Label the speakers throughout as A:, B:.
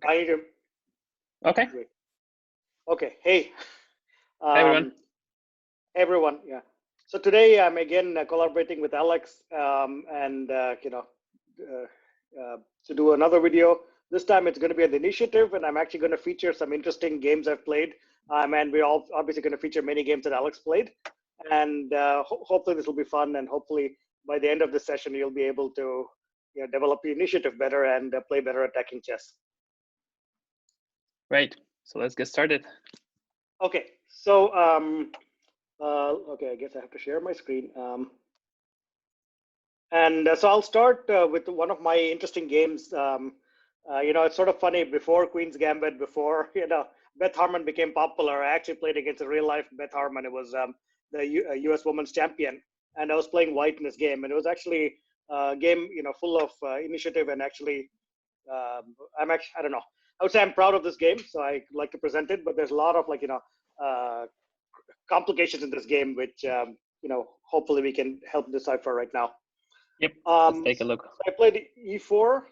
A: I need to.
B: Okay.
A: Great. Okay. Hey.
B: Hey, everyone.
A: Everyone. Yeah. So today I'm again collaborating with Alex, and to do another video. This time it's going to be an initiative, and I'm actually going to feature some interesting games I've played. And we're all obviously going to feature many games that Alex played. And hopefully this will be fun. And hopefully by the end of the session, you'll be able to develop your initiative better and play better attacking chess.
B: Right. So let's get started.
A: Okay. So okay, I guess I have to share my screen. So I'll start with one of my interesting games. It's sort of funny. Before Queen's Gambit, before BETH HARMON became popular, I actually played against a real life BETH HARMON. It was the U.S. Women's Champion, and I was playing white in this game, and it was actually a game full of initiative, and actually I don't know. I would say I'm proud of this game, so I like to present it. But there's a lot of complications in this game, which hopefully we can help decipher right now.
B: Yep. Let's take a look.
A: So I played E4.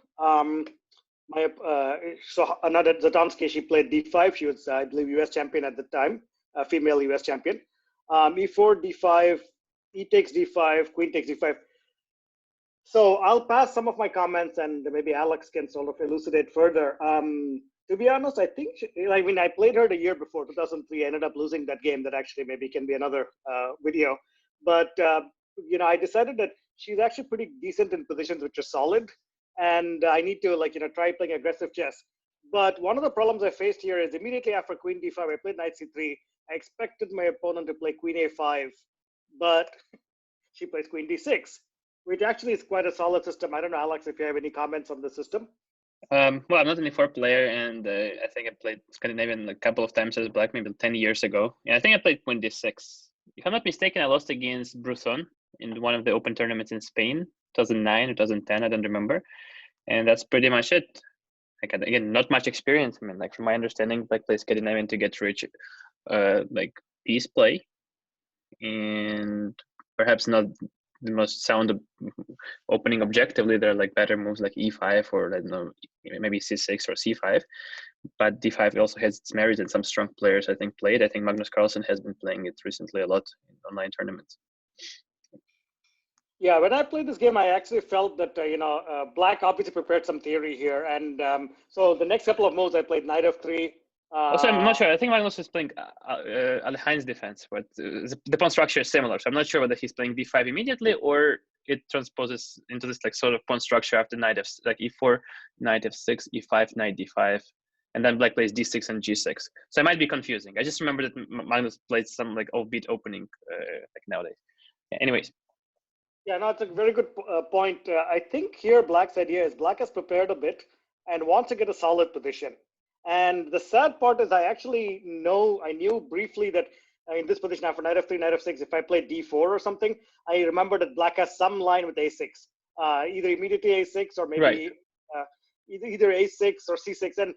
A: So Anna Zatonskih, she played D5. She was, I believe, U.S. champion at the time, a female U.S. champion. E4, D5, E takes D5, Queen takes D5. So I'll pass some of my comments, and maybe Alex can sort of elucidate further. To be honest, I think I played her the year before, 2003. I ended up losing that game. That actually maybe can be another video. But I decided that she's actually pretty decent in positions which are solid, and I need to try playing aggressive chess. But one of the problems I faced here is immediately after Queen D5, I played Knight C3. I expected my opponent to play Queen A5, but she plays Queen D6, which actually is quite a solid system. I don't know, Alex, if you have any comments on the system.
B: Well, I'm not an E4 player, and I think I played Scandinavian a couple of times as black, maybe 10 years ago. Yeah, I think I played Queen D6. If I'm not mistaken, I lost against Brusson in one of the open tournaments in Spain, 2009 or 2010, I don't remember. And that's pretty much it. Again, not much experience. I mean, from my understanding, black plays Scandinavian to get rich, piece play, and perhaps not the most sound opening objectively. There are better moves like E5 or I don't know, maybe C6 or C5. But D5 also has its merits, and some strong players I think played. I think Magnus Carlsen has been playing it recently a lot in online tournaments.
A: Yeah, when I played this game, I actually felt that black obviously prepared some theory here, and so the next couple of moves I played Knight f3.
B: Also, I'm not sure. I think Magnus is playing Alhein's defense, but the pawn structure is similar. So I'm not sure whether he's playing D5 immediately or it transposes into this sort of pawn structure after Knight F, E4, Knight F6, E5, Knight D5, and then black plays D6 and G6. So it might be confusing. I just remember that Magnus played some offbeat opening nowadays. Yeah, anyways.
A: Yeah, no, it's a very good point. I think here black's idea is black has prepared a bit and wants to get a solid position. And the sad part is I knew briefly that in this position after Knight F3, Knight F6, if I play D4 or something, I remember that black has some line with A6, either immediately A6 or maybe
B: right.
A: Either A6 or C6.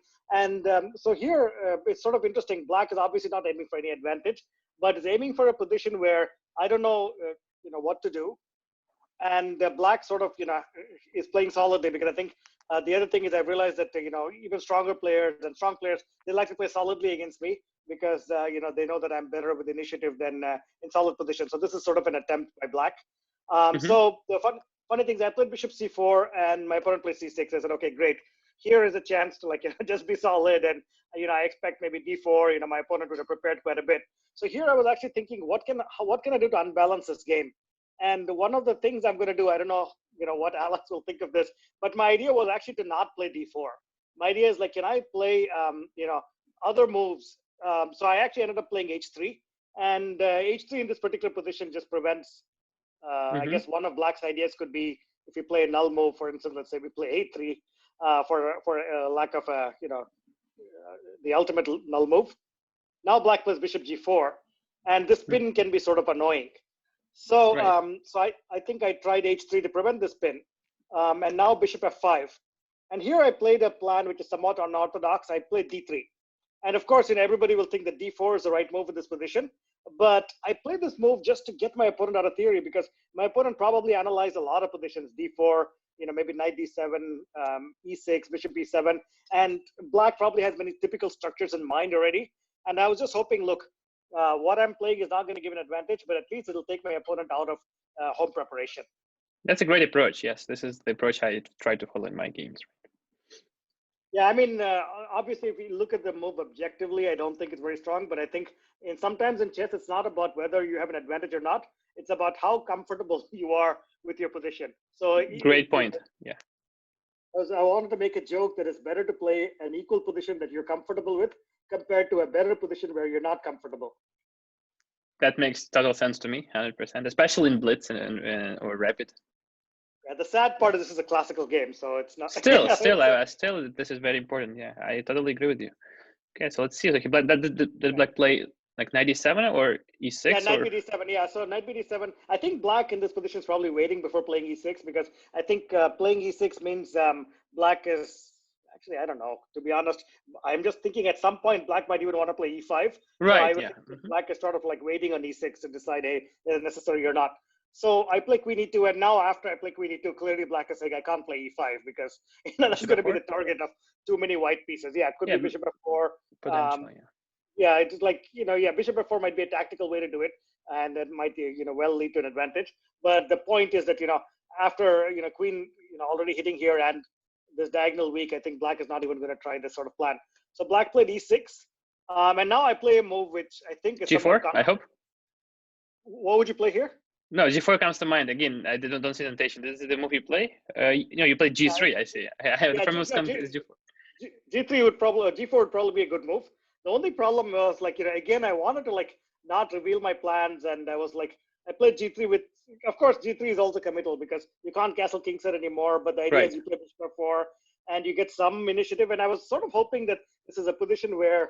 A: So here it's sort of interesting. Black is obviously not aiming for any advantage, but is aiming for a position where I don't know, what to do. And black sort of, is playing solidly, because I think the other thing is I realized that, even stronger players and strong players, they like to play solidly against me because, they know that I'm better with initiative than in solid position. So this is sort of an attempt by black. So the funny thing is I played Bishop C4 and my opponent plays C6. I said, okay, great. Here is a chance to just be solid. And, I expect maybe D4, my opponent would have prepared quite a bit. So here I was actually thinking, what can I do to unbalance this game? And one of the things I'm going to do, I don't know, what Alex will think of this, but my idea was actually to not play D4. My idea is can I play, other moves? So I actually ended up playing H3, and H3 in this particular position just prevents, I guess one of black's ideas could be if you play a null move, for instance, let's say we play A3 for lack of the ultimate null move. Now black plays Bishop G4, and this pin can be sort of annoying. So,
B: right.
A: So I think I tried H3 to prevent this pin, and now Bishop F5. And here I played a plan which is somewhat unorthodox. I played D3. And of course, everybody will think that D4 is the right move in this position. But I played this move just to get my opponent out of theory, because my opponent probably analyzed a lot of positions, D4, maybe knight d7, e6, bishop b7, and black probably has many typical structures in mind already. And I was just hoping, look, what I'm playing is not going to give an advantage, but at least it'll take my opponent out of home preparation.
B: That's a great approach. Yes, this is the approach I try to follow in my games.
A: Yeah, I mean, obviously, if you look at the move objectively, I don't think it's very strong. But I think sometimes in chess, it's not about whether you have an advantage or not. It's about how comfortable you are with your position. So
B: great point. Yeah.
A: I wanted to make a joke that it's better to play an equal position that you're comfortable with compared to a better position where you're not comfortable.
B: That makes total sense to me, 100%, especially in blitz or rapid.
A: Yeah, the sad part is this is a classical game, so it's not.
B: Still, this is very important. Yeah, I totally agree with you. Okay, so let's see. Did black play like knight d7 or e6?
A: Yeah, knight b d7. Yeah, so knight b d7. I think black in this position is probably waiting before playing e6 because I think playing e6 means black is actually, I don't know. To be honest, I'm just thinking at some point black might even want to play e5.
B: Right.
A: So black is sort of like waiting on e6 to decide, hey, is it necessary or not. So I play queen e2, and now after I play queen e2, clearly black is saying I can't play e5 because that's going to be the target of too many white pieces. Yeah, it could be bishop f4.
B: Potentially,
A: yeah, it's like, bishop f4 might be a tactical way to do it, and it might, well lead to an advantage. But the point is that, after, queen, already hitting here and this diagonal weak, I think black is not even going to try this sort of plan. So black played e6, and now I play a move which I think is
B: g4. I hope.
A: What would you play here?
B: No, g4 comes to mind again. I don't see the temptation. This is the move you play. You play g3. I see. The first move comes is g4.
A: G3 would probably, g4 would probably be a good move. The only problem was like, again, I wanted to like not reveal my plans, and I was like, I played g3 with, of course, g3 is also committal because you can't castle king set anymore. But the idea is you play bishop f4 and you get some initiative. And I was sort of hoping that this is a position where,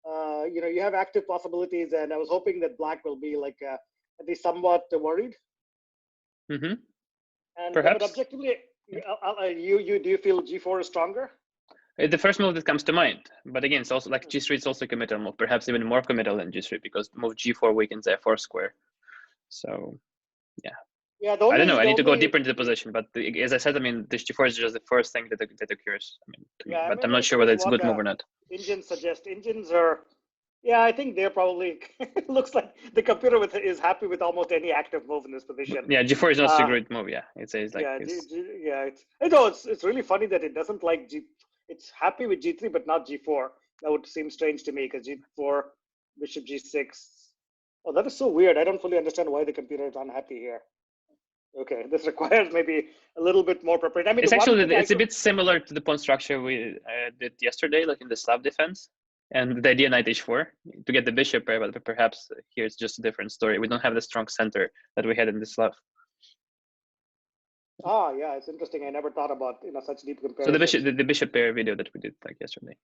A: you have active possibilities, and I was hoping that black will be like at least somewhat worried.
B: Mm-hmm.
A: And
B: perhaps.
A: But objectively, do you feel g4 is stronger?
B: The first move that comes to mind, but again, it's also like g3 is also a committal move, perhaps even more committal than g3 because move g4 weakens f4 square. So, yeah.
A: Yeah,
B: I don't know. I need to go deeper into the position, but as I said, I mean, this g4 is just the first thing that occurs. But I'm not sure whether it's a good move or not.
A: Engines suggest engines are. Yeah, I think they're probably. It looks like the computer is happy with almost any active move in this position.
B: Yeah, g4 is not a great move. Yeah, it says like.
A: It's really funny that it doesn't like It's happy with g3, but not g4. That would seem strange to me because g4, bishop g6. Oh, that is so weird. I don't fully understand why the computer is unhappy here. Okay, this requires maybe a little bit more preparation. I mean,
B: it's a bit similar to the pawn structure we did yesterday, like in the Slav defense, and the idea knight h4 to get the bishop pair. But perhaps here it's just a different story. We don't have the strong center that we had in the Slav.
A: Ah, yeah, it's interesting. I never thought about such deep comparison.
B: So the bishop pair video that we did like yesterday.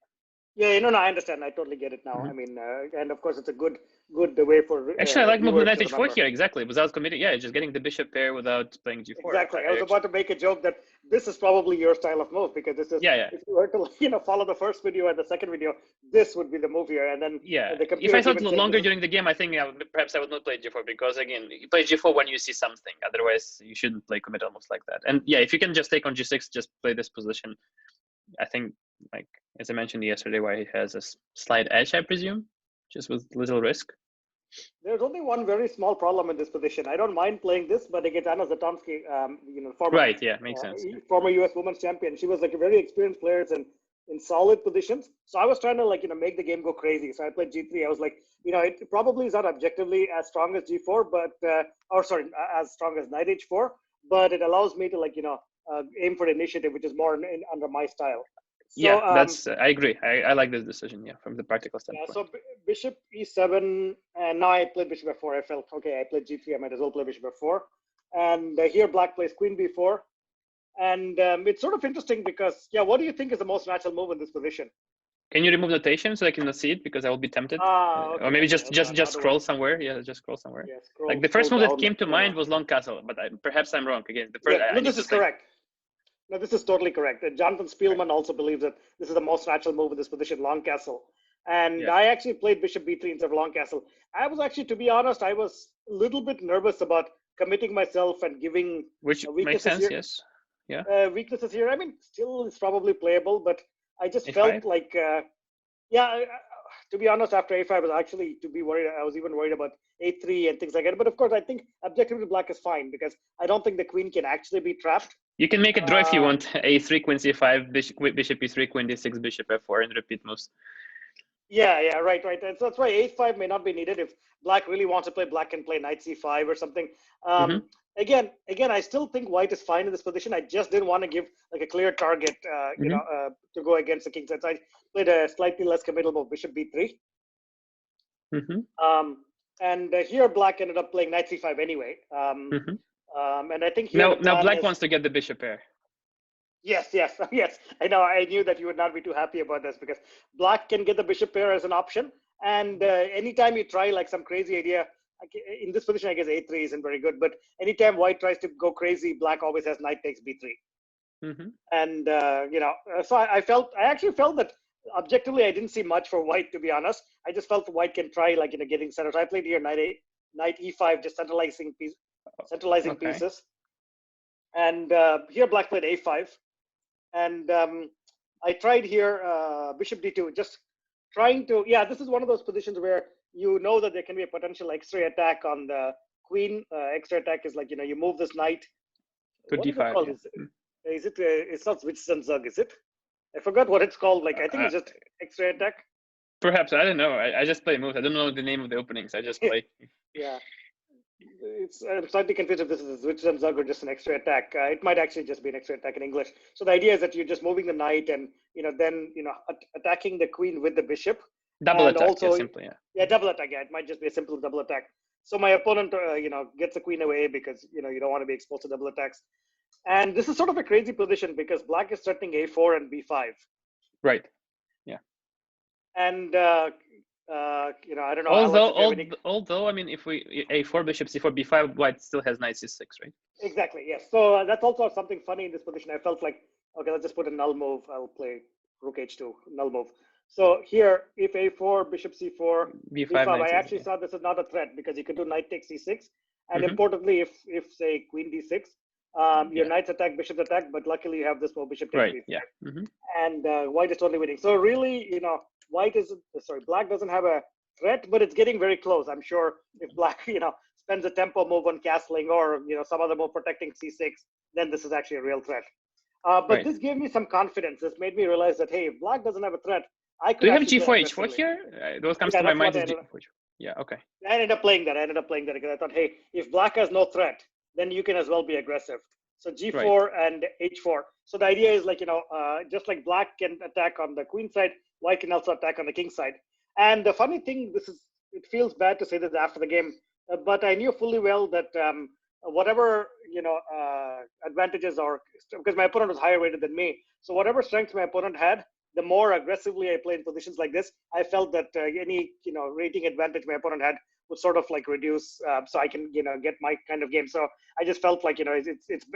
A: Yeah, no, I understand. I totally get it now. Mm-hmm. I mean, and of course, it's a good way for.
B: Actually, I like moving knight h4 here exactly without committing. Yeah, just getting the bishop pair without playing g4.
A: Exactly. I was about to make a joke that this is probably your style of move because this is.
B: Yeah.
A: If you were to follow the first video and the second video, this would be the move here, and then.
B: Yeah. If I thought longer during the game, I think perhaps I would not play g4 because again, you play g4 when you see something. Otherwise, you shouldn't play commit almost like that. And yeah, if you can just take on g6, just play this position. I think, like as I mentioned yesterday, why he has a slight edge, I presume, just with little risk.
A: There's only one very small problem in this position. I don't mind playing this, but against Anna Zatonskih, former
B: makes sense.
A: Former U.S. Women's Champion. She was like a very experienced player in solid positions. So I was trying to make the game go crazy. So I played g3. I was like, it probably is not objectively as strong as g4, but as strong as knight h4, but it allows me to aim for initiative, which is more under my style. So,
B: I agree. I like this decision, from the practical standpoint.
A: Yeah, so bishop e7, and now I played bishop f4. I felt, okay, I played g3, I might as well play bishop f4. And here black plays queen b4. And it's sort of interesting because, what do you think is the most natural move in this position?
B: Can you remove notation so I cannot see it because I will be tempted?
A: Okay.
B: Or maybe just scroll somewhere. Yeah, just scroll somewhere. Yeah, the first move that came to mind was long castle, but perhaps I'm wrong. Again,
A: this is correct. No, this is totally correct. Jonathan Spielman also believes that this is the most natural move in this position, long castle. And I actually played bishop b3 instead of long castle. I was actually, to be honest, I was a little bit nervous about committing myself and giving
B: which makes sense.
A: Here.
B: Yes. Yeah.
A: weaknesses here. I mean, still it's probably playable, but I just
B: A5?
A: felt like, to be honest, after a5, I was actually to be worried. I was even worried about a3 and things like that. But of course, I think objectively black is fine because I don't think the queen can actually be trapped.
B: You can make a draw if you want. A3, queen c5, bishop e3, queen d6, bishop f4, and repeat moves.
A: Yeah, right. And so that's why a5 may not be needed if black really wants to play. Black can play knight c5 or something. Again, I still think white is fine in this position. I just didn't want to give like a clear target, to go against the king side. So I played a slightly less committal move, bishop b3. And here black ended up playing knight c5 anyway. And I think here
B: now black wants to get the bishop pair.
A: Yes. I know. I knew that you would not be too happy about this because black can get the bishop pair as an option. And anytime you try like some crazy idea, in this position, I guess a3 isn't very good. But anytime white tries to go crazy, black always has knight takes b3. And, so I actually felt that objectively, I didn't see much for white, to be honest. I just felt white can try like, getting centered. So I played here knight e5, just centralizing pieces. And here black played a5. And I tried here bishop d2, just trying to, this is one of those positions where you know that there can be a potential x-ray attack on the queen. X-ray attack is like, you move this knight.
B: To
A: what
B: d5.
A: Is it, it's not Zug, is it? I forgot what it's called. Like, I think it's just x-ray attack.
B: Perhaps, I don't know. I just play moves. I don't know the name of the openings. I just play.
A: Yeah. I'm slightly confused if this is a Zug or just an extra attack. It might actually just be an extra attack in English. So the idea is that you're just moving the knight and then attacking the queen with the bishop.
B: Double
A: and
B: attack,
A: also,
B: simply.
A: Yeah, double attack. Yeah, it might just be a simple double attack. So my opponent, gets the queen away because you don't want to be exposed to double attacks. And this is sort of a crazy position because black is threatening a4 and b5.
B: Right. Yeah.
A: And I don't know.
B: Although, I mean, if we a4 bishop c4 b5, white still has knight c6, right?
A: Exactly. Yes. So that's also something funny in this position. I felt like, okay, let's just put a null move. I'll play rook h2, null move. So here, if a4, bishop c4, b5, I actually saw this is not a threat because you could do knight takes c6, and importantly, if say queen d6, your knights attack, bishops attack, but luckily you have this move, bishop takes b5.
B: Yeah.
A: And white is totally winning. So really, black doesn't have a threat, but it's getting very close. I'm sure if black, spends a tempo move on castling or some other move protecting c6, then this is actually a real threat. But this gave me some confidence. This made me realize that, hey, if black doesn't have a threat, I could.
B: Do you have g4 h4 here? What comes to my mind is g4. Yeah, okay.
A: I ended up playing that because I thought, hey, if black has no threat, then you can as well be aggressive. So g4 and h4. So the idea is like, just like black can attack on the queen side, white can also attack on the king side. And the funny thing, it feels bad to say this after the game, but I knew fully well that whatever, advantages because my opponent was higher weighted than me. So whatever strengths my opponent had, the more aggressively I play in positions like this, I felt that any, rating advantage my opponent had would sort of like reduce, so I can, get my kind of game. So I just felt like, it's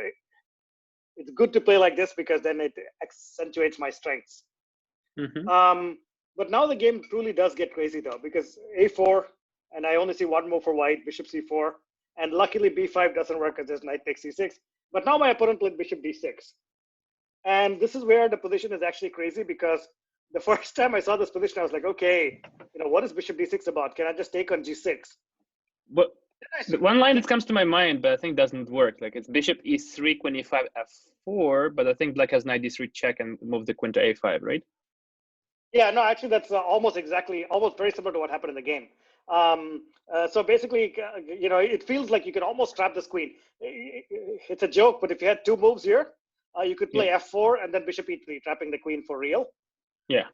A: good to play like this because then it accentuates my strengths. But now the game truly does get crazy though, because a4, and I only see one move for white, bishop c4, and luckily b5 doesn't work because there's knight takes c6. But now my opponent played bishop d6. And this is where the position is actually crazy because the first time I saw this position, I was like, okay, what is bishop d6 about? Can I just take on g6?
B: But one line that comes to my mind, but I think doesn't work. Like it's bishop e3, queen e5, f4, but I think black has knight d3 check and move the queen to a5, right?
A: Yeah, no, actually that's almost very similar to what happened in the game. So basically, it feels like you can almost trap this queen. It's a joke, but if you had two moves here, you could play f4 and then bishop e3, trapping the queen for real.
B: Yeah.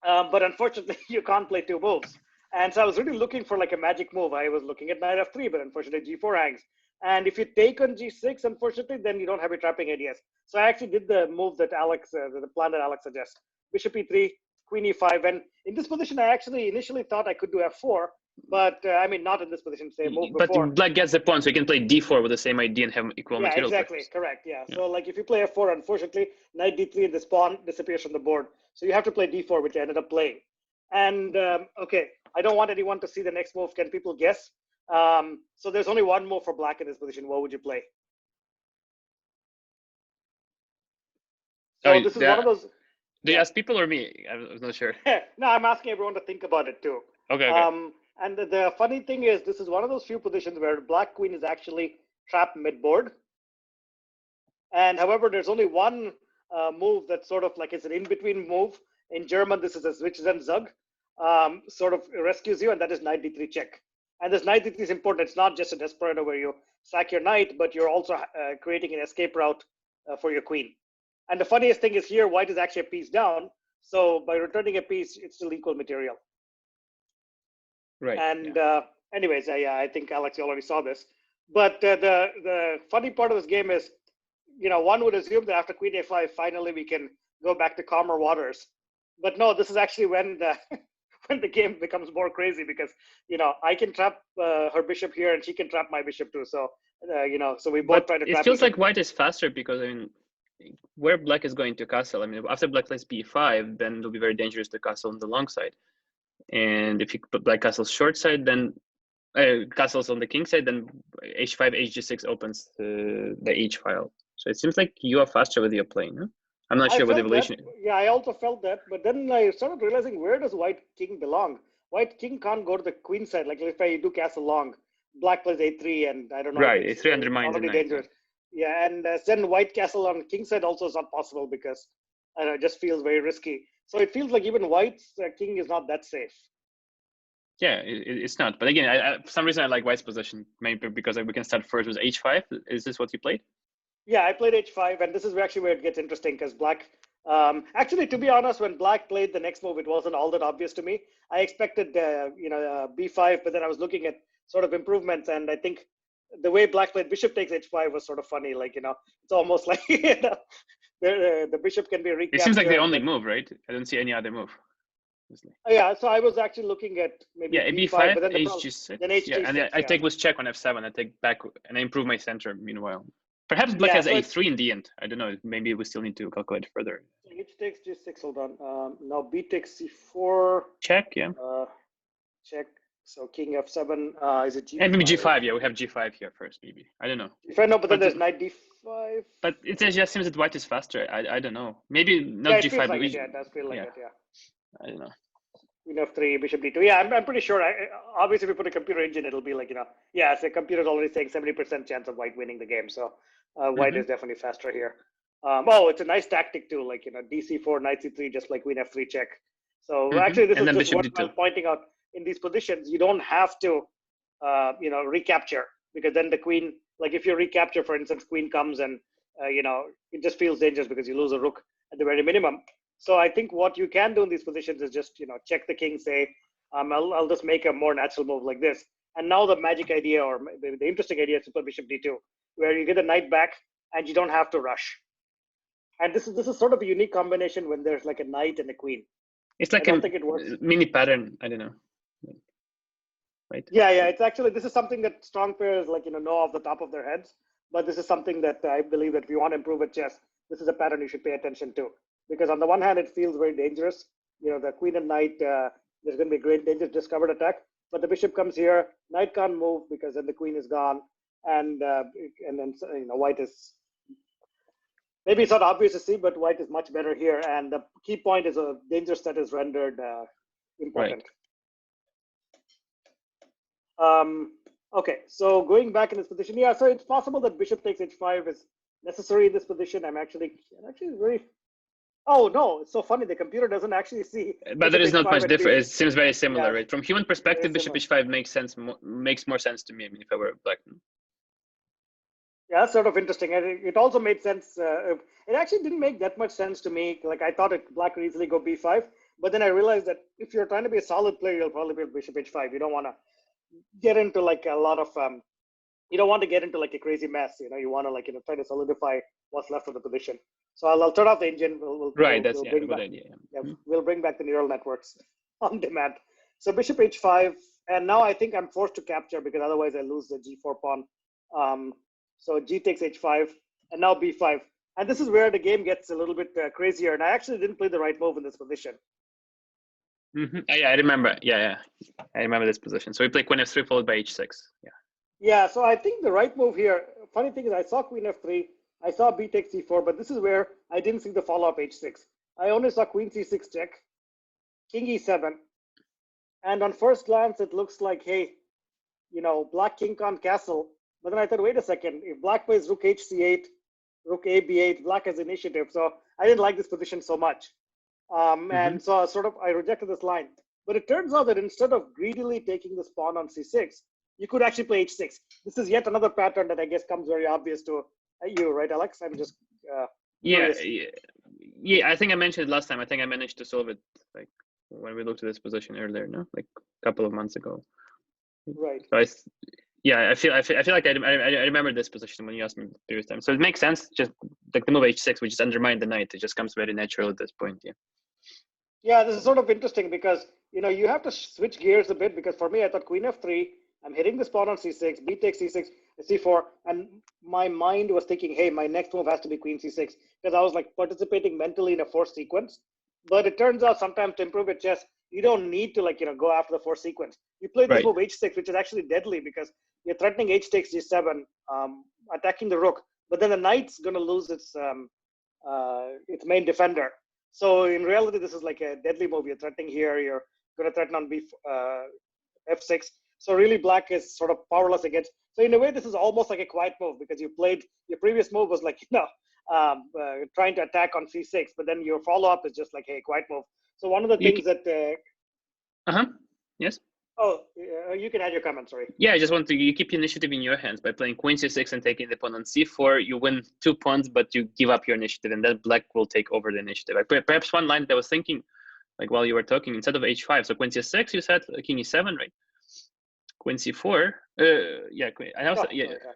A: But unfortunately, you can't play two moves. And so I was really looking for like a magic move. I was looking at knight f3, but unfortunately g4 hangs. And if you take on g6, unfortunately, then you don't have your trapping ideas. So I actually did the move that the plan that Alex suggests. Bishop e3, queen e5. And in this position, I actually initially thought I could do f4, but I mean, not in this position, say move before.
B: But black gets the point, so you can play d4 with the same idea and have equal material.
A: Exactly, correct, yeah. So like if you play f4, unfortunately, knight d3 and the pawn disappears from the board. So you have to play d4, which I ended up playing. And okay, I don't want anyone to see the next move. Can people guess? So there's only one move for black in this position. What would you play? So
B: Oh,
A: this is one of those.
B: Do you
A: Yeah.
B: ask people or me? I was not sure.
A: No, I'm asking everyone to think about it too.
B: Okay, okay.
A: And the funny thing is, this is one of those few positions where black queen is actually trapped mid-board. And however, there's only one move that's sort of like it's an in-between move. In German, this is a Zwischenzug, sort of rescues you, and that is knight d3 check. And this knight d3 is important. It's not just a desperado where you sack your knight, but you're also creating an escape route for your queen. And the funniest thing is here, white is actually a piece down. So by returning a piece, it's still equal material.
B: Right.
A: And anyways, I think Alex, you already saw this. But the funny part of this game is, one would assume that after queen a5, finally we can go back to calmer waters. But no, this is actually when the when the game becomes more crazy because I can trap her bishop here and she can trap my bishop too. So so we both try to trap.
B: It feels like white is faster because where black is going to castle. After black plays b5, then it'll be very dangerous to castle on the long side. And if you put black castles short side, then castles on the king side, then h5, hg6 opens the h file. So it seems like you are faster with your playing. Huh? I'm not sure what evolution.
A: Yeah, I also felt that, but then I started realizing, where does white king belong? White king can't go to the queen side. Like if I do castle long, black plays a3, and I don't know.
B: Right, a3 undermines the knight.
A: Dangerous. Yeah, and then white castle on king side also is not possible because it just feels very risky. So it feels like even white's king is not that safe.
B: Yeah, it's not. But again, for some reason I like white's position, maybe because we can start first with h5. Is this what you played?
A: Yeah, I played h5, and this is actually where it gets interesting because black. Actually, to be honest, when black played the next move, it wasn't all that obvious to me. I expected, b5, but then I was looking at sort of improvements, and I think the way black played bishop takes h5 was sort of funny. Like it's almost like the bishop can be recaptured.
B: It seems like the only move, right? I don't see any other move.
A: Yeah, so I was actually looking at maybe
B: b5,
A: but then
B: hg6.
A: Then hg6.
B: Yeah, and I take with check on f7. I take back and I improve my center. Meanwhile, perhaps black has a3 in the end. I don't know. Maybe we still need to calculate further.
A: H takes g6. Hold on. Now b takes c4.
B: Check. Yeah.
A: Check. So king f7. Is it g5?
B: And maybe g5. Yeah, we have g5 here first. Maybe I don't know.
A: If I know, but then there's knight d5.
B: But it just seems that white is faster. I don't know. Maybe not g5.
A: Like it does feel like it. Yeah.
B: I don't know.
A: Queen f3, bishop d2. Yeah, I'm pretty sure. Obviously, if we put a computer engine, it'll be like, yeah, so the computer's already saying 70% chance of white winning the game. So white is definitely faster here. It's a nice tactic too, like, dc4, knight c3, just like queen f3 check. So actually, this is just what I'm pointing out. In these positions, you don't have to, recapture, because then the queen, like if you recapture, for instance, queen comes and, it just feels dangerous because you lose a rook at the very minimum. So I think what you can do in these positions is just, check the king, say, I'll just make a more natural move like this. And now the magic idea, or the interesting idea, is to put bishop d2, where you get the knight back and you don't have to rush. And this is sort of a unique combination when there's like a knight and a queen.
B: It's like a mini pattern. I don't know. Right?
A: Yeah. It's actually, this is something that strong players know off the top of their heads. But this is something that I believe that if you want to improve at chess, this is a pattern you should pay attention to. Because on the one hand, it feels very dangerous. The queen and knight, there's going to be great danger, discovered attack. But the bishop comes here, knight can't move because then the queen is gone, and then white is, maybe it's not obvious to see, but white is much better here. And the key point is a danger set is rendered important. Right. Okay, so going back in this position, yeah. So it's possible that bishop takes h5 is necessary in this position. I'm actually very. Oh no, it's so funny. The computer doesn't actually see.
B: But there is not much difference. It seems very similar, right? From human perspective, bishop h5 makes more sense to me. I mean, if I were black.
A: Yeah, that's sort of interesting. It also made sense. It actually didn't make that much sense to me. Like I thought black could easily go b5, but then I realized that if you're trying to be a solid player, you'll probably be bishop h5. You don't want to get into like a lot of. You don't want to get into like a crazy mess. You want to try to solidify what's left of the position. So I'll turn off the engine.
B: That's a good idea.
A: Yeah, we'll bring back the neural networks on demand. So bishop h5, and now I think I'm forced to capture because otherwise I lose the g4 pawn. So g takes h5, and now b5. And this is where the game gets a little bit crazier. And I actually didn't play the right move in this position.
B: Yeah, I remember. Yeah, I remember this position. So we play queen f3 followed by h6.
A: Yeah, so I think the right move here, funny thing is I saw queen f3, I saw b takes c4, but this is where I didn't see the follow-up h6. I only saw queen c6 check, king e7, and on first glance it looks like, hey, black king can't castle. But then I thought, wait a second, if black plays rook hc8, rook a b8, black has initiative. So I didn't like this position so much. And so I rejected this line. But it turns out that instead of greedily taking this pawn on c6, you could actually play h6. This is yet another pattern that I guess comes very obvious to you, right, Alex? I'm just curious.
B: Yeah. I think I mentioned it last time. I think I managed to solve it like when we looked at this position earlier, no, like a couple of months ago.
A: Right.
B: So I feel like I remember this position when you asked me the previous time. So it makes sense. Just like the move h6, which is undermine the knight. It just comes very natural at this point. Yeah.
A: Yeah, this is sort of interesting because you have to switch gears a bit, because for me I thought queen f3, I'm hitting this pawn on c6, b takes c6, c4, and my mind was thinking, hey, my next move has to be queen c6, because I was like participating mentally in a forced sequence. But it turns out sometimes to improve at chess, you don't need to go after the forced sequence. You play this move h6, which is actually deadly because you're threatening h takes g7, attacking the rook, but then the knight's going to lose its main defender. So in reality, this is like a deadly move. You're threatening here. You're going to threaten on f6. So really, black is sort of powerless against. So in a way, this is almost like a quiet move, because you played your previous move was like trying to attack on c6, but then your follow up is just like, hey, quiet move. So one of the things that.
B: Yes.
A: Oh, you can add your comment. Sorry.
B: Yeah, I just want to. You keep initiative in your hands by playing queen c6 and taking the pawn on c4. You win 2 pawns, but you give up your initiative, and then black will take over the initiative. Perhaps one line that I was thinking, like while you were talking, instead of h5, so queen c6, you said king e7, right? Queen c4.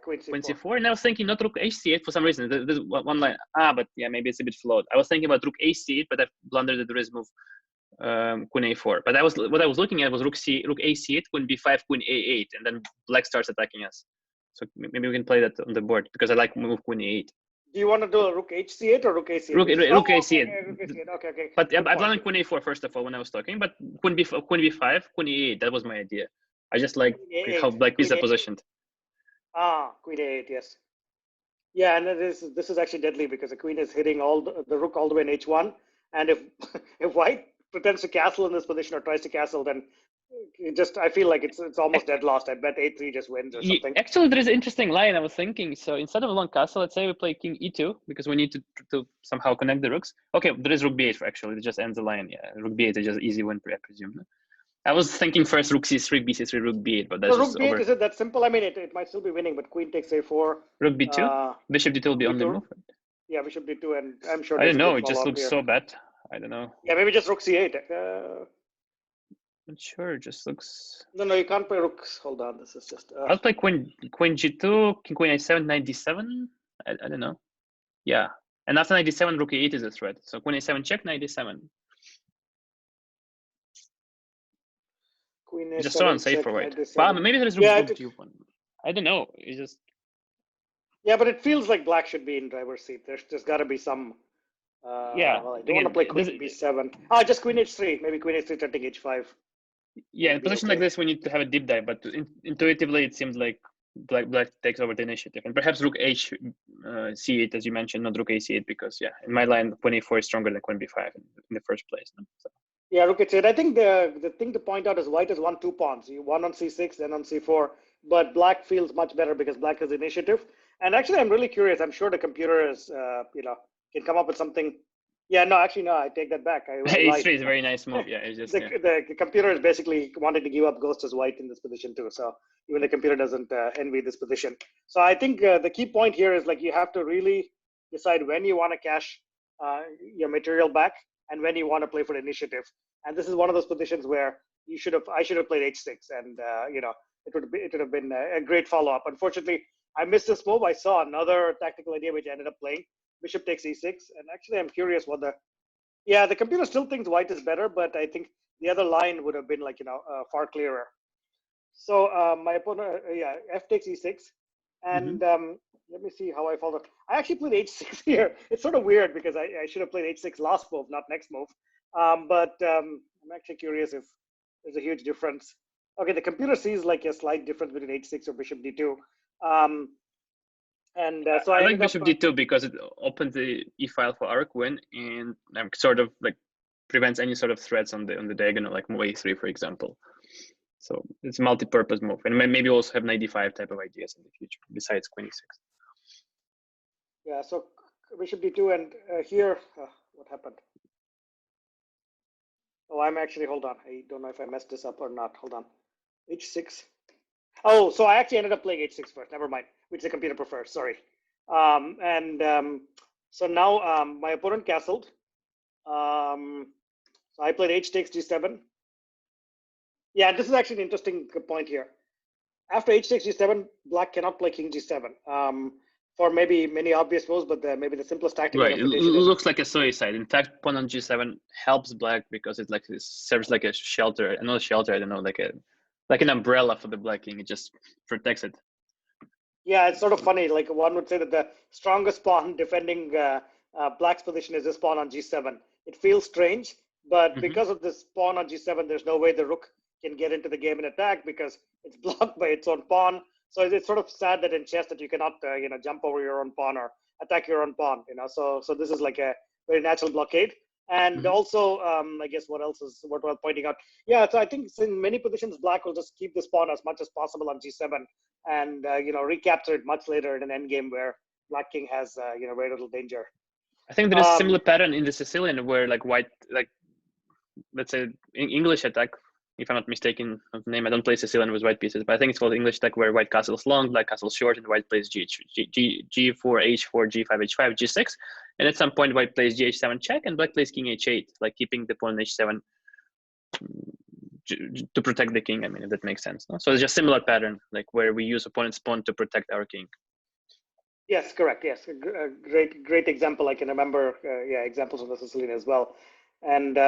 B: Queen c4. And I was thinking not rook h8 for some reason. There's one line. But yeah, maybe it's a bit flawed. I was thinking about rook h8, but I've blundered the risk move. Queen a4, but what I was looking at was rook a8, queen b5, queen a8, and then black starts attacking us. So maybe we can play that on the board, because I like move queen a8.
A: Do you want to do a rook h8 or rook a8?
B: Rook a8.
A: Okay.
B: But I blundered queen a4 first of all when I was talking, but queen b5, queen a8. That was my idea. I just like how black pieces are positioned.
A: Queen a8, yes. Yeah, and this is actually deadly, because the queen is hitting the rook all the way in h1, and if white pretends to castle in this position or tries to castle, then I feel like it's almost dead lost. I bet a3 just wins or something.
B: Actually, there is an interesting line I was thinking. So instead of a long castle, let's say we play king e2, because we need to somehow connect the rooks. Okay, there is rook b8 actually. It just ends the line. Yeah, rook b8 is just easy win, I presume. I was thinking first rook c3, bc3, rook b8, but that's
A: rook b8, is it that simple? I mean, it might still be winning, but queen takes a4.
B: Rook b2? Bishop d2 will be only move.
A: Yeah, bishop d2, and I'm sure.
B: I don't know. It just looks so bad. I don't know.
A: Yeah, maybe just rook c8.
B: Not sure. It just looks.
A: No, you can't play rooks. Hold on. This is just.
B: I'll play queen g2, queen a7, knight d7. I don't know. Yeah, and after knight d7, rook a8 is a threat. So queen a7 check, knight d7.
A: Queen a7
B: just so unsafe for white. Maybe there is rook d1. I don't know. It's just.
A: Yeah, but it feels like black should be in driver's seat. There's got to be some. Well, I don't want to play queen b7. Just queen h3. Maybe queen h3 threatening h5.
B: Yeah, in a position like this, we need to have a deep dive. But intuitively, it seems like black takes over the initiative, and perhaps rook c8, as you mentioned, not rook ac8, because in my line, queen a4 is stronger than queen b5 in the first place. So.
A: Yeah, rook h8. I think the thing to point out is white has won 2 pawns. You won on c6, then on c4, but black feels much better because black has initiative. And actually, I'm really curious. I'm sure the computer is, can come up with something. Yeah, no, actually, no, I take that back.
B: H3 is a very nice move. Yeah, it's just
A: the computer is basically wanting to give up ghost as white in this position too. So even the computer doesn't envy this position. So I think the key point here is like you have to really decide when you want to cash your material back and when you want to play for the initiative. And this is one of those positions where I should have played h6, and it would have been a great follow up. Unfortunately, I missed this move. I saw another tactical idea which I ended up playing. Bishop takes e6, and actually I'm curious what the computer still thinks white is better, but I think the other line would have been far clearer. So my opponent, f takes e6, and let me see how I followed. I actually played h6 here. It's sort of weird because I should have played h6 last move, not next move. But I'm actually curious if there's a huge difference. Okay, the computer sees like a slight difference between h6 or bishop d2. And so
B: I
A: I
B: like
A: ended up.
B: bishop d2 because it opens the e-file for Arkwin and sort of like prevents any sort of threats on the diagonal, like move a3, for example. So it's a multi-purpose move, and maybe also have 95 type of ideas in the future besides queen e6.
A: Yeah, so bishop d2, and here, what happened? Oh, I'm actually, hold on. I don't know if I messed this up or not. Hold on. h6. Oh, so I actually ended up playing h6 first. Never mind, which the computer prefers. Sorry. So now my opponent castled. So I played h takes g7. Yeah, this is actually an interesting point here. After h takes g7, black cannot play king g7 for maybe many obvious moves, but maybe the simplest tactic
B: Right, it
A: interpretation is.
B: looks like a suicide. In fact, pawn on g7 helps black because it serves like a shelter, not a shelter. I don't know, like an umbrella for the black king. It just protects it.
A: Yeah, it's sort of funny. Like one would say that the strongest pawn defending black's position is this pawn on g7. It feels strange, but because of this pawn on g7, there's no way the rook can get into the game and attack because it's blocked by its own pawn. So it's sort of sad that in chess that you cannot, jump over your own pawn or attack your own pawn. So this is like a very natural blockade. And also, I guess what else is worthwhile pointing out? Yeah, so I think in many positions, black will just keep this pawn as much as possible on g7 and recapture it much later in an endgame where black king has very little danger.
B: I think there is a similar pattern in the Sicilian where like white, like let's say English attack, if I'm not mistaken of the name. I don't play Sicilian with white pieces, but I think it's called English attack where white castle is long, black castle is short, and white plays G4, H4, G5, H5, G6, and at some point white plays G7 check, and black plays King H8, like keeping the pawn on H7 to protect the king. I mean, if that makes sense. No? So it's just similar pattern, like where we use opponent's pawn to protect our king.
A: Yes, correct. Yes, great example. I can remember, examples of the Sicilian as well. And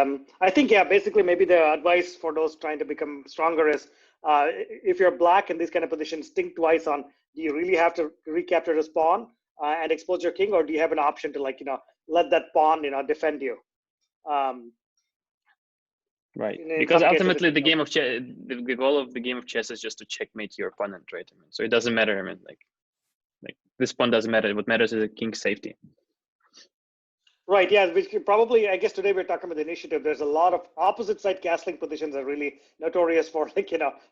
A: I think, basically maybe the advice for those trying to become stronger is if you're black in these kind of positions, think twice on, do you really have to recapture this pawn and expose your king, or do you have an option to let that pawn, defend you?
B: Right, because ultimately the game of chess, the goal of the game of chess is just to checkmate your opponent, right? I mean, so it doesn't matter. I mean, like this pawn doesn't matter. What matters is the king's safety.
A: Right. Yeah. Which probably, I guess today we're talking about the initiative. There's a lot of opposite side castling positions are really notorious for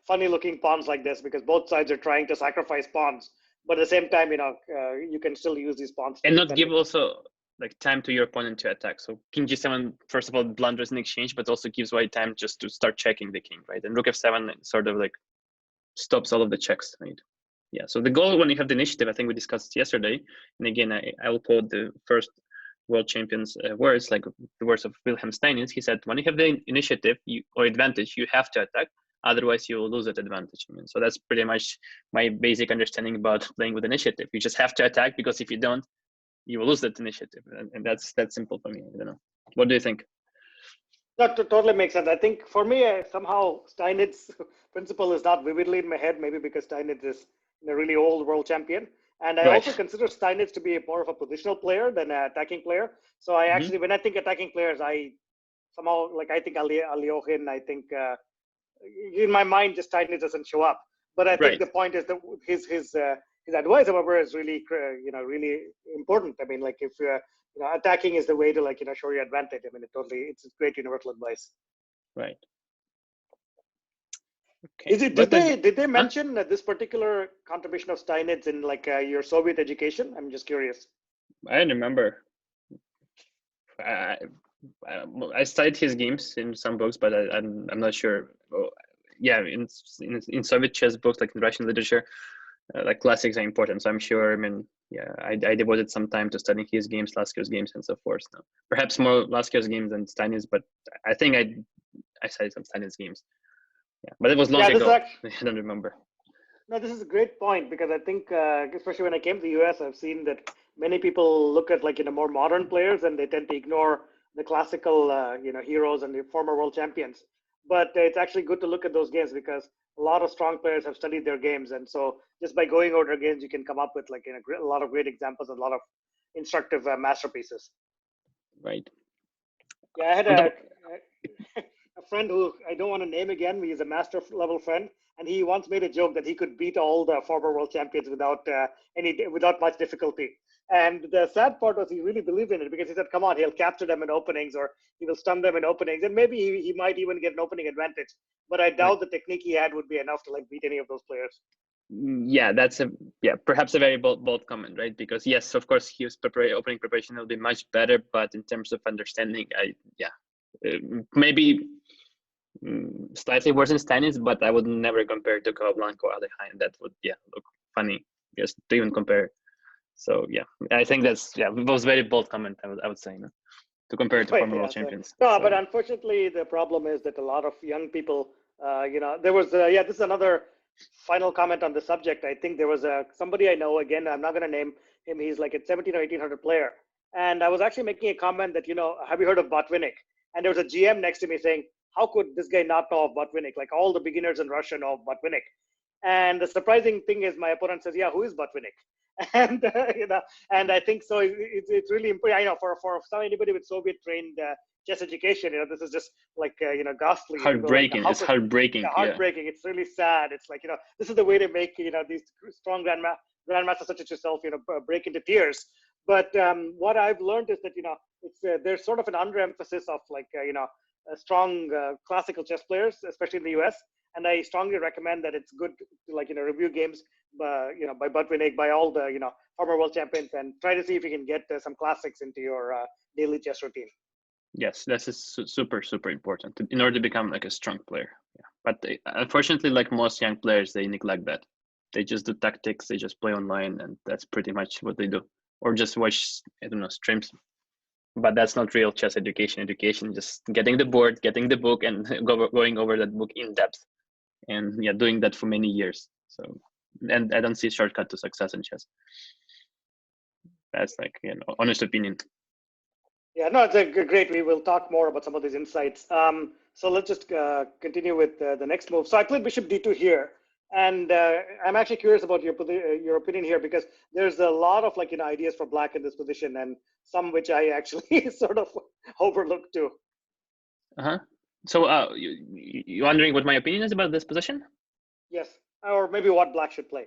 A: funny looking pawns like this because both sides are trying to sacrifice pawns, but at the same time, you can still use these pawns
B: and not give also like time to your opponent to attack. So king g7, first of all, blunders in exchange, but also gives white time just to start checking the king, right? And rook f7 sort of like stops all of the checks, right? Yeah. So the goal when you have the initiative, I think we discussed yesterday, and again, I will quote the first world champion's words, like the words of Wilhelm Steinitz. He said, when you have the initiative or advantage, you have to attack. Otherwise, you will lose that advantage. I mean, so that's pretty much my basic understanding about playing with initiative. You just have to attack because if you don't, you will lose that initiative. And that's simple for me. I don't know. What do you think?
A: That totally makes sense. I think for me, somehow Steinitz's principle is not vividly in my head, maybe because Steinitz is a really old world champion. And I also consider Steinitz to be more of a positional player than an attacking player. So I actually, when I think attacking players, I somehow, I think Alyoshin, I think in my mind, just Steinitz doesn't show up. But I think the point is that his advice, however, is really, really important. I mean, like if attacking is the way to show your advantage. I mean, it's great universal advice.
B: Right. Okay.
A: Did they mention this particular contribution of Steinitz in your Soviet education? I'm just curious.
B: I don't remember. I studied his games in some books, but I'm not sure. Well, yeah, in Soviet chess books, like in Russian literature, like classics are important. So I'm sure. I mean, yeah, I devoted some time to studying his games, Laskio's games, and so forth. No, perhaps more Laskio's games than Steinitz, but I think I studied some Steinitz games. Yeah, but it was long ago. I don't remember.
A: No, this is a great point because I think, especially when I came to the US, I've seen that many people look at more modern players and they tend to ignore the classical, heroes and the former world champions. But it's actually good to look at those games because a lot of strong players have studied their games, and so just by going over their games, you can come up with a lot of great examples and a lot of instructive masterpieces.
B: Right.
A: Yeah, I had a friend who I don't want to name again. He's a master level friend, and he once made a joke that he could beat all the former world champions without much difficulty. And the sad part was he really believed in it because he said, "Come on, he'll capture them in openings, or he will stun them in openings, and maybe he might even get an opening advantage." But I doubt the technique he had would be enough to like beat any of those players.
B: Yeah, that's perhaps a very bold comment, right? Because yes, of course, his opening preparation will be much better, but in terms of understanding, maybe slightly worse than Stannis, but I would never compare to Capablanca or Alekhine. That would look funny just to even compare. So yeah, I think that's it was very bold comment. I would say, to compare to former world champions.
A: No, but unfortunately, the problem is that a lot of young people, there was this is another final comment on the subject. I think there was somebody I know, again, I'm not going to name him. He's like a 17 or 1800 player. And I was actually making a comment that, have you heard of Botvinnik? And there was a GM next to me saying, how could this guy not know of Botvinnik? Like all the beginners in Russia know of Botvinnik. And the surprising thing is my opponent says, yeah, who is Botvinnik? And, and I think so it's really important. I know for anybody with Soviet trained chess education, this is just like, ghastly.
B: Heartbreaking. It's heartbreaking.
A: Heartbreaking. It's really sad. It's like, this is the way to make, these strong grandmasters such as yourself, break into tears. But what I've learned is that, there's sort of an underemphasis of like, strong classical chess players, especially in the US. And I strongly recommend that it's good to like, review games, by Botvinnik, by all the, former world champions, and try to see if you can get some classics into your daily chess routine.
B: Yes, this is super, super important in order to become like a strong player. Yeah. But unfortunately, like most young players, they neglect that. They just do tactics, they just play online, and that's pretty much what they do. Or just watch, I don't know, streams. But that's not real chess education. Education, just getting the board, getting the book, and going over that book in depth. And doing that for many years. So, and I don't see a shortcut to success in chess. That's like, honest opinion.
A: Yeah, no, it's great. We will talk more about some of these insights. So let's just continue with the next move. So I played Bishop D2 here, and I'm actually curious about your opinion here, because there's a lot of like ideas for Black in this position, and some which I actually sort of overlooked too.
B: So you wondering what my opinion is about this position?
A: Yes, or maybe what Black should play.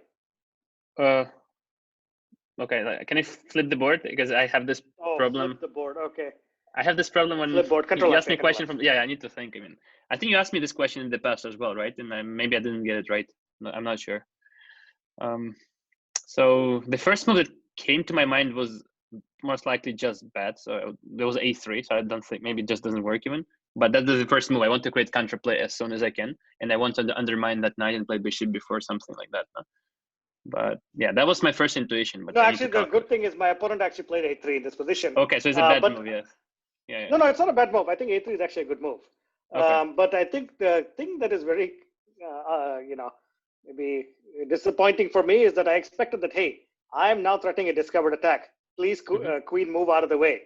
B: Okay, can I flip the board, because I have this problem.
A: Flip the board. Okay.
B: I have this problem when you ask me a question from. I need to think. I think you asked me this question in the past as well, right? And maybe I didn't get it right. No, I'm not sure. So the first move that came to my mind was most likely just bad. So there was A3. So I don't think, maybe it just doesn't work even. But that's the first move. I want to create counterplay as soon as I can, and I want to undermine that knight and play bishop before, something like that. No? But yeah, that was my first intuition. But
A: no, actually, the good thing is my opponent actually played A3 in this position.
B: Okay, so it's a bad move, yes.
A: Yeah. No, it's not a bad move. I think A3 is actually a good move. Okay. But I think the thing that is very, maybe disappointing for me is that I expected that, hey, I'm now threatening a discovered attack. Please, queen, move out of the way.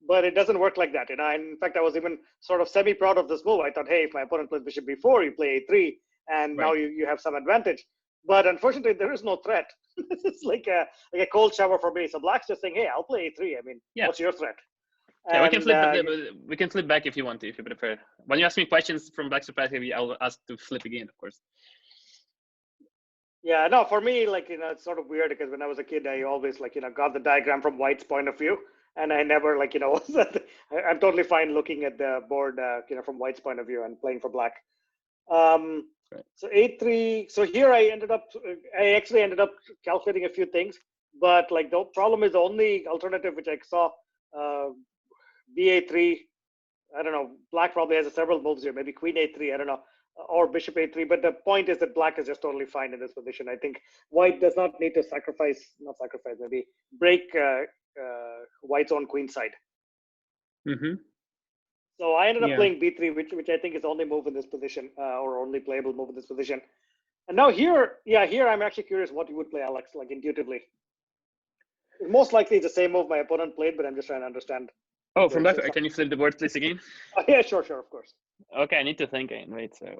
A: But it doesn't work like that. In fact, I was even sort of semi-proud of this move. I thought, hey, if my opponent plays bishop b4, you play A3, and now you have some advantage. But unfortunately, there is no threat. This is like a cold shower for me. So Black's just saying, hey, I'll play A3. What's your threat?
B: Yeah, we can flip back if you want to, if you prefer. When you ask me questions from Black's perspective, I'll ask to flip again, of course.
A: Yeah, no, for me, it's sort of weird, because when I was a kid, I always got the diagram from White's point of view, and I never I'm totally fine looking at the board, from White's point of view and playing for Black. Right. So A3. So here I actually ended up calculating a few things, but the problem is the only alternative which I saw, BA3. I don't know. Black probably has several moves here. Maybe Queen A3. I don't know, or Bishop A3. But the point is that Black is just totally fine in this position. I think White does not need to maybe break White's own queen side. So I ended up playing B3, which I think is the only move in this position, or only playable move in this position. And now here I'm actually curious what you would play, Alex, intuitively. Most likely it's the same move my opponent played, but I'm just trying to understand.
B: Oh, from Black, can you flip the board, please, again?
A: Yeah, sure, of course.
B: Okay, I need to think. Wait, so.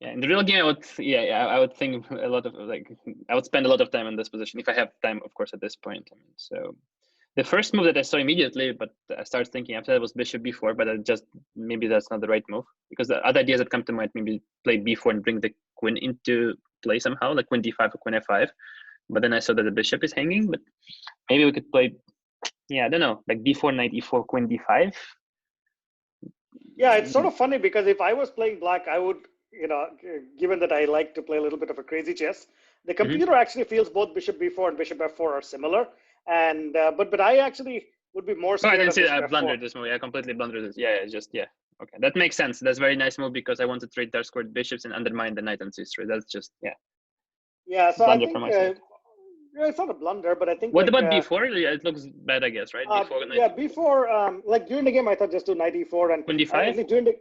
B: Yeah, in the real game, I would think a lot of I would spend a lot of time on this position if I have time, of course, at this point. I mean, so the first move that I saw immediately, but I started thinking after that was bishop b4, but I just maybe that's not the right move because the other ideas that come to mind maybe play b4 and bring the queen into play somehow, like queen d5 or queen f5. But then I saw that the bishop is hanging, but maybe we could play, I don't know, like b4, knight e4, queen d5.
A: Yeah, it's sort of funny because if I was playing black, I would, given that I like to play a little bit of a crazy chess, the computer actually feels both bishop b4 and bishop f4 are similar. And but I actually would be more scared
B: I didn't
A: of
B: see
A: bishop
B: that. I blundered
A: f4.
B: this move. I completely blundered this. Yeah, okay. That makes sense. That's a very nice move because I want to trade dark squared bishops and undermine the knight on c3. That's just
A: Yeah, so I
B: blunder
A: think
B: from my side.
A: it's not a blunder, but I think.
B: What about b4? Yeah, it looks bad, I guess, right?
A: B4, yeah, b4. Like during the game, I thought just do knight e4 and
B: queen d5.
A: At least during the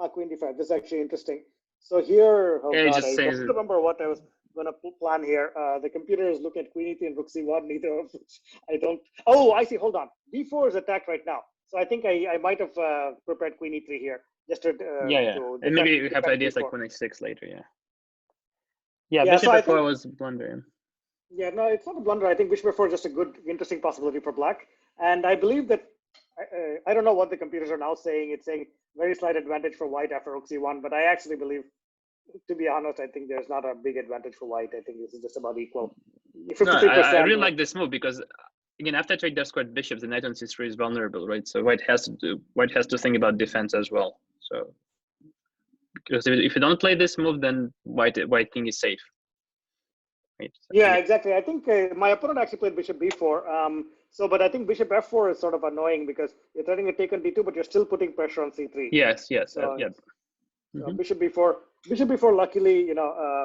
A: queen d5. This is actually interesting. So here, oh god, I don't remember what I was going to plan here. The computer is looking at queen e3 and rook c1. Neither of which I don't. Oh, I see. Hold on. b4 is attacked right now, so I think I might have prepared queen e3 here just to. To
B: and maybe you have ideas
A: b4.
B: like queen h6 later. Yeah, bishop
A: so
B: f4 was blundering.
A: Yeah, no, it's not a blunder. I think bishop f4 is just a good, interesting possibility for black. And I believe that, I don't know what the computers are now saying. It's saying very slight advantage for white after rook c1. But I actually believe, to be honest, I think there's not a big advantage for white. I think this is just about equal. 53%.
B: No, I really like this move because, again, after I trade dark squared bishops, the knight on c3 is vulnerable, right? So white has to think about defense as well. So because if you don't play this move, then white king is safe. Right? So,
A: yeah, exactly. I think my opponent actually played bishop b4. But I think bishop f4 is sort of annoying because you're threatening to take on d2, but you're still putting pressure on c3.
B: Yes.
A: So, so bishop b4. Luckily,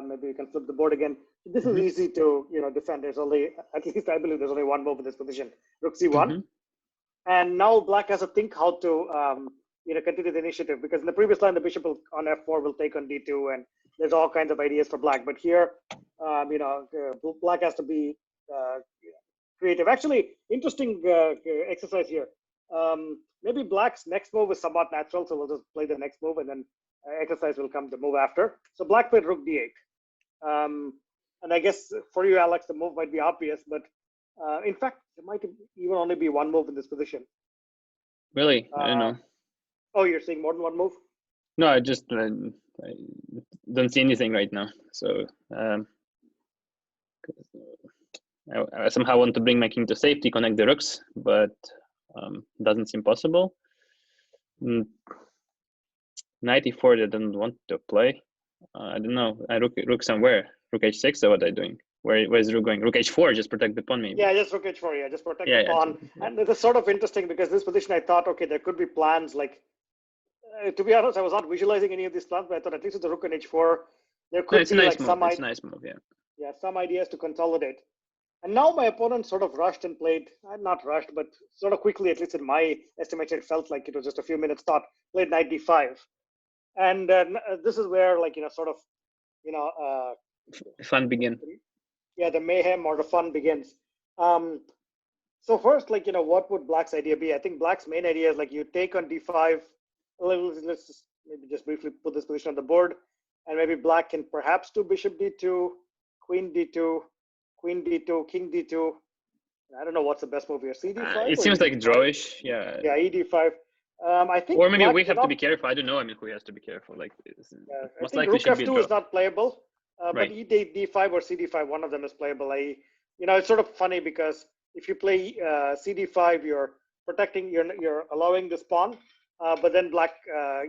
A: maybe you can flip the board again. This is easy to defend. There's only, at least I believe, there's only one move in this position, rook c1, and now black has to think how to continue the initiative because in the previous line the bishop on f4 will take on d2, and there's all kinds of ideas for black. But here, black has to be creative. Actually, interesting exercise here. Maybe black's next move is somewhat natural, so we'll just play the next move and then exercise will come the move after. So black played rook d8. And I guess for you, Alex, the move might be obvious, but in fact, there might even only be one move in this position.
B: Really? I don't know.
A: Oh, you're seeing more than one move?
B: No, I just I don't see anything right now. So I somehow want to bring my king to safety, connect the rooks, but doesn't seem possible. Knight e4, they don't want to play. I don't know. I rook somewhere. Rook h6, or what are they doing? Where's rook going? Rook h4, just protect the pawn, maybe.
A: Yeah, just rook h4. Yeah, just protect the pawn. And it's sort of interesting because this position, I thought, okay, there could be plans like. To be honest, I was not visualizing any of these plans, but I thought at least with the rook and h4, there could be like some.
B: It's a nice move,
A: Yeah, some ideas to consolidate. And now my opponent sort of rushed and played, not rushed, but sort of quickly, at least in my estimation, it felt like it was just a few minutes thought, played knight d5. And this is where,
B: fun begins.
A: Yeah, the mayhem or the fun begins. So first, what would black's idea be? I think black's main idea is you take on d5. Let's just maybe just briefly put this position on the board, and maybe black can perhaps do bishop d2, queen d2, queen d2, king d2. I don't know what's the best move here. CD5.
B: It seems like drawish. Yeah.
A: Yeah, ed5. I think.
B: Or maybe we have to be careful. I don't know. I mean, who has to be careful? Most likely should be a draw.
A: Rook f2 is not playable, but ed5 or cd5, one of them is playable. It's sort of funny because if you play cd5, you're protecting, you're allowing this pawn. But then black,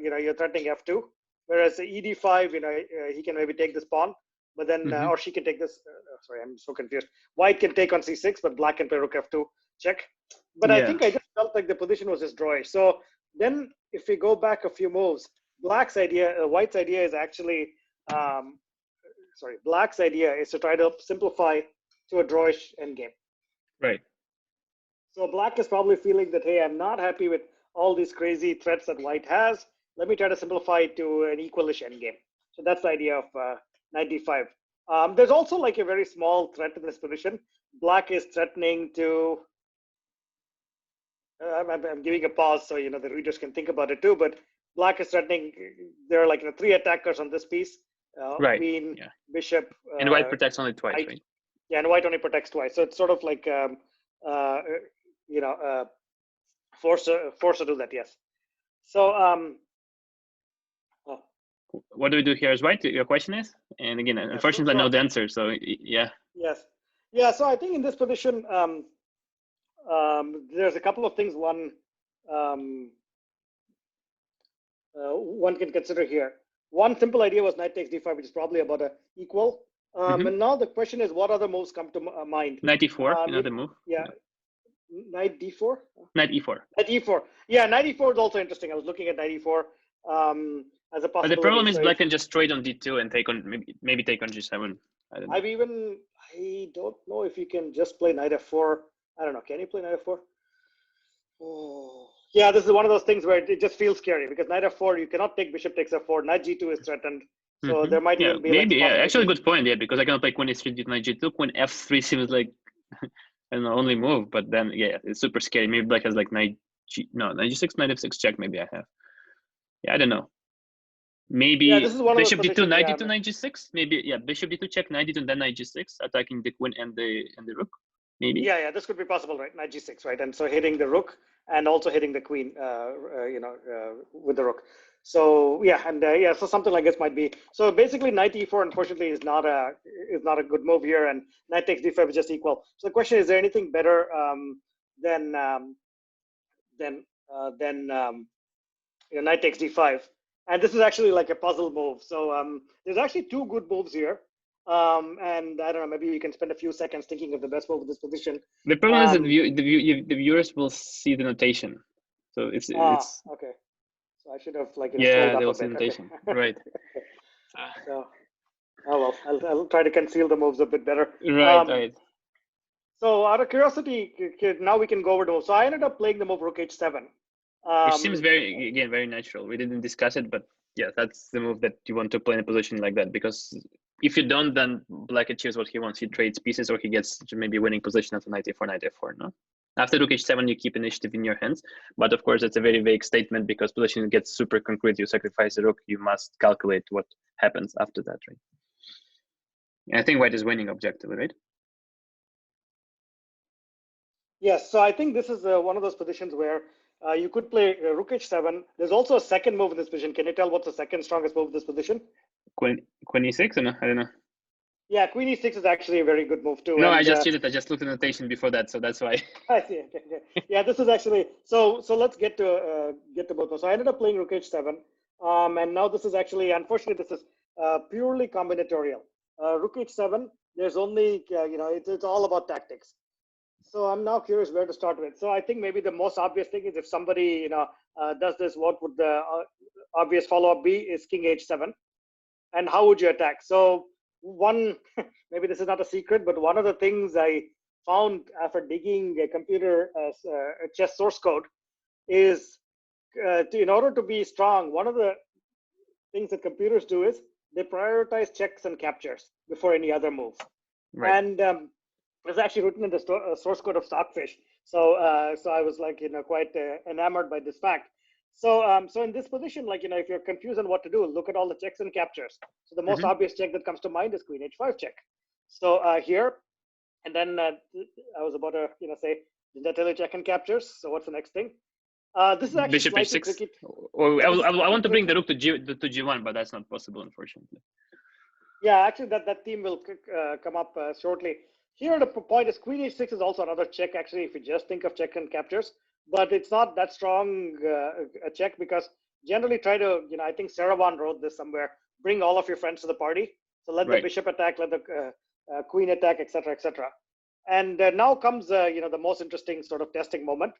A: you're threatening f2, whereas ed5, he can maybe take this pawn, but then or she can take this. Sorry, I'm so confused. White can take on c6, but black can play rook f2 check. But I think I just felt like the position was just drawish. So then, if we go back a few moves, white's idea is actually, black's idea is to try to simplify to a drawish endgame.
B: Right.
A: So black is probably feeling that, hey, I'm not happy with all these crazy threats that white has. Let me try to simplify it to an equalish endgame. So that's the idea of knight d5. There's also a very small threat in this position. Black is threatening to. I'm giving a pause so the readers can think about it too. But black is threatening. There are 3 attackers on this piece.
B: Right.
A: queen,
B: Yeah.
A: bishop.
B: And white protects only twice,
A: Knight.
B: right?
A: Yeah, and white only protects twice. So it's sort of like force to do that. Yes. So oh,
B: What do we do here as white? Your question is, and again,
A: yeah,
B: unfortunately, I know the answer. So yeah.
A: Yes. Yeah. So I think in this position, there's a couple of things one can consider here. One simple idea was knight takes d5, which is probably about a equal. And now the question is, what other moves come to mind?
B: Knight e4, the move.
A: Yeah. Knight d4?
B: Knight e4.
A: Knight e4. Yeah, knight e4 is also interesting. I was looking at knight e4 as a possibility.
B: But the problem is black can just trade on d2 and take on maybe take on g7. I don't know.
A: I don't know if you can just play knight f4. I don't know. Can you play knight f4? Oh. Yeah, this is one of those things where it just feels scary because knight f4, you cannot take bishop takes f4. Knight g2 is threatened. So there might even be
B: maybe actually a good point. Yeah, because I cannot play queen h3 knight g2. Queen f3 seems like an only move, but then yeah, it's super scary. Maybe black has like knight g6, knight f6 check. Maybe I have. Yeah, I don't know. Maybe
A: this is one
B: bishop
A: of
B: d2, knight d2, knight g6. Maybe bishop d2 check, knight d2, then knight g6, attacking the queen and the rook. Maybe.
A: Yeah, this could be possible, right? Knight g6, right? And so hitting the rook and also hitting the queen, with the rook. So so something like this might be. So basically, knight e4 unfortunately is not a good move here, and knight takes d5 is just equal. So the question is there anything better than knight takes d5? And this is actually like a puzzle move. So there's actually two good moves here. And I don't know, maybe you can spend a few seconds thinking of the best move in this position.
B: The problem is that the viewers will see the notation, so it's
A: okay. So I should have scrolled up
B: they'll
A: a
B: see
A: bit.
B: notation,
A: Okay.
B: right?
A: So, well, I'll try to conceal the moves a bit better.
B: Right.
A: So out of curiosity, now we can go over to. So I ended up playing the move rook h7,
B: which seems very natural. We didn't discuss it, but yeah, that's the move that you want to play in a position like that, because if you don't, then black achieves what he wants. He trades pieces, or he gets maybe winning position after knight a4. No, after rook h7, you keep initiative in your hands. But of course, it's a very vague statement because position gets super concrete. You sacrifice the rook, you must calculate what happens after that, right? And I think white is winning objectively, right?
A: Yes. So I think this is one of those positions where you could play rook h7. There's also a second move in this position. Can you tell what's the second strongest move in this position?
B: Queen e6, or no? I don't know.
A: Yeah, queen e6 is actually a very good move too.
B: No, I just cheated. I just looked at the notation before that, so that's why.
A: I see. Okay. Yeah, this is actually so. Let's get to both. So I ended up playing rook h7, and now this is actually, unfortunately, this is purely combinatorial. Rook h7. There's only it's all about tactics. So I'm now curious where to start with. So I think maybe the most obvious thing is if somebody does this, what would the obvious follow-up be? Is king h7, and how would you attack? So one, maybe this is not a secret, but one of the things I found after digging a computer chess source code is in order to be strong, one of the things that computers do is they prioritize checks and captures before any other move. Right. And it's actually written in the source code of Stockfish. So I was quite enamored by this fact. So in this position, if you're confused on what to do, look at all the checks and captures. So the most obvious check that comes to mind is queen h5 check. So here, and then I was about to say, did I tell you check and captures? So what's the next thing? This is actually
B: bishop h6.
A: Tricky.
B: I want to bring the rook to g1, but that's not possible, unfortunately.
A: Yeah, actually that theme will come up shortly. Here the point is queen h6 is also another check, actually, if you just think of check and captures. But it's not that strong a check, because generally try to, I think Saravan wrote this somewhere, bring all of your friends to the party. So let the bishop attack, let the queen attack, etc., etc. And now comes, the most interesting sort of testing moment.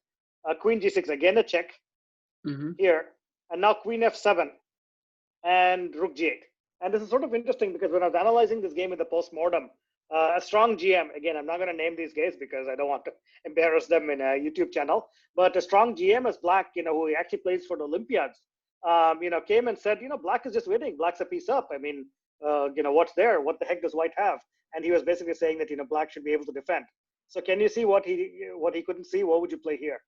A: Queen g6, again a check here. And now queen f7 and rook g8. And this is sort of interesting because when I was analyzing this game in the post-mortem, a strong GM, again, I'm not going to name these guys because I don't want to embarrass them in a YouTube channel, but a strong GM as Black, who actually plays for the Olympiads, came and said, Black is just winning. Black's a piece up. I mean, what's there? What the heck does White have? And he was basically saying that, Black should be able to defend. So can you see what he couldn't see? What would you play here?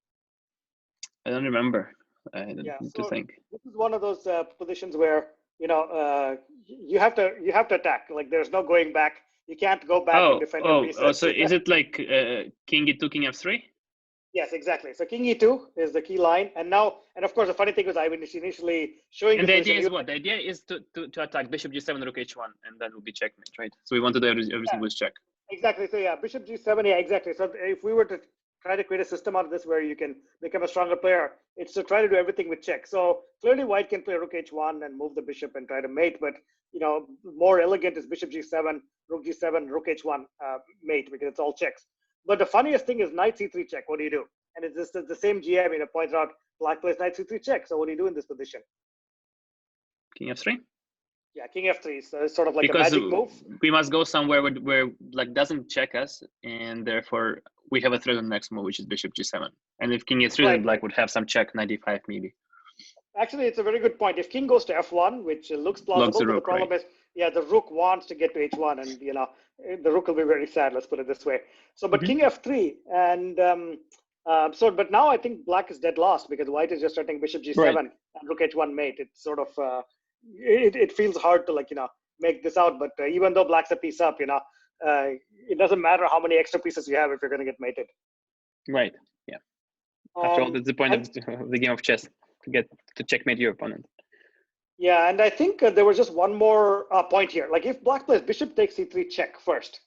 B: I don't remember. I don't need to think.
A: This is one of those positions where you have to attack. Like there's no going back. You can't go back and defend your pieces.
B: So is it like king e2, king f3?
A: Yes, exactly. So king e2 is the key line, and of course the funny thing was I was initially showing.
B: And the idea is what? The idea is to attack bishop g7, rook h1, and then will be checkmate, right? So we want to do everything with check.
A: Exactly. So yeah, bishop g7. Yeah, exactly. So if we were to try to create a system out of this where you can become a stronger player, it's to try to do everything with check. So clearly white can play rook h1 and move the bishop and try to mate, but more elegant is bishop g7, rook g7, rook h1 mate, because it's all checks. But the funniest thing is knight c3 check. What do you do? And it's just the same GM, points out black plays knight c3 check. So what do you do in this position?
B: King f3.
A: Yeah, king f3 is sort of like
B: because
A: a magic move.
B: We must go somewhere where black doesn't check us, and therefore we have a threat on the next move, which is bishop g7. And if king e3, then black would have some check, knight e5 maybe.
A: Actually, it's a very good point. If king goes to f1, which looks plausible, but the problem is, the rook wants to get to h1, and the rook will be very sad. Let's put it this way. So, but king f3, and but now I think black is dead lost because white is just threatening bishop g7 and rook h1 mate. It's sort of it feels hard to make this out. But even though black's a piece up, it doesn't matter how many extra pieces you have if you're going to get mated.
B: Right. Yeah. After all, that's the point of the game of chess, to get to checkmate your opponent.
A: Yeah, and I think there was just one more point here. Like if black plays bishop takes c3 check first,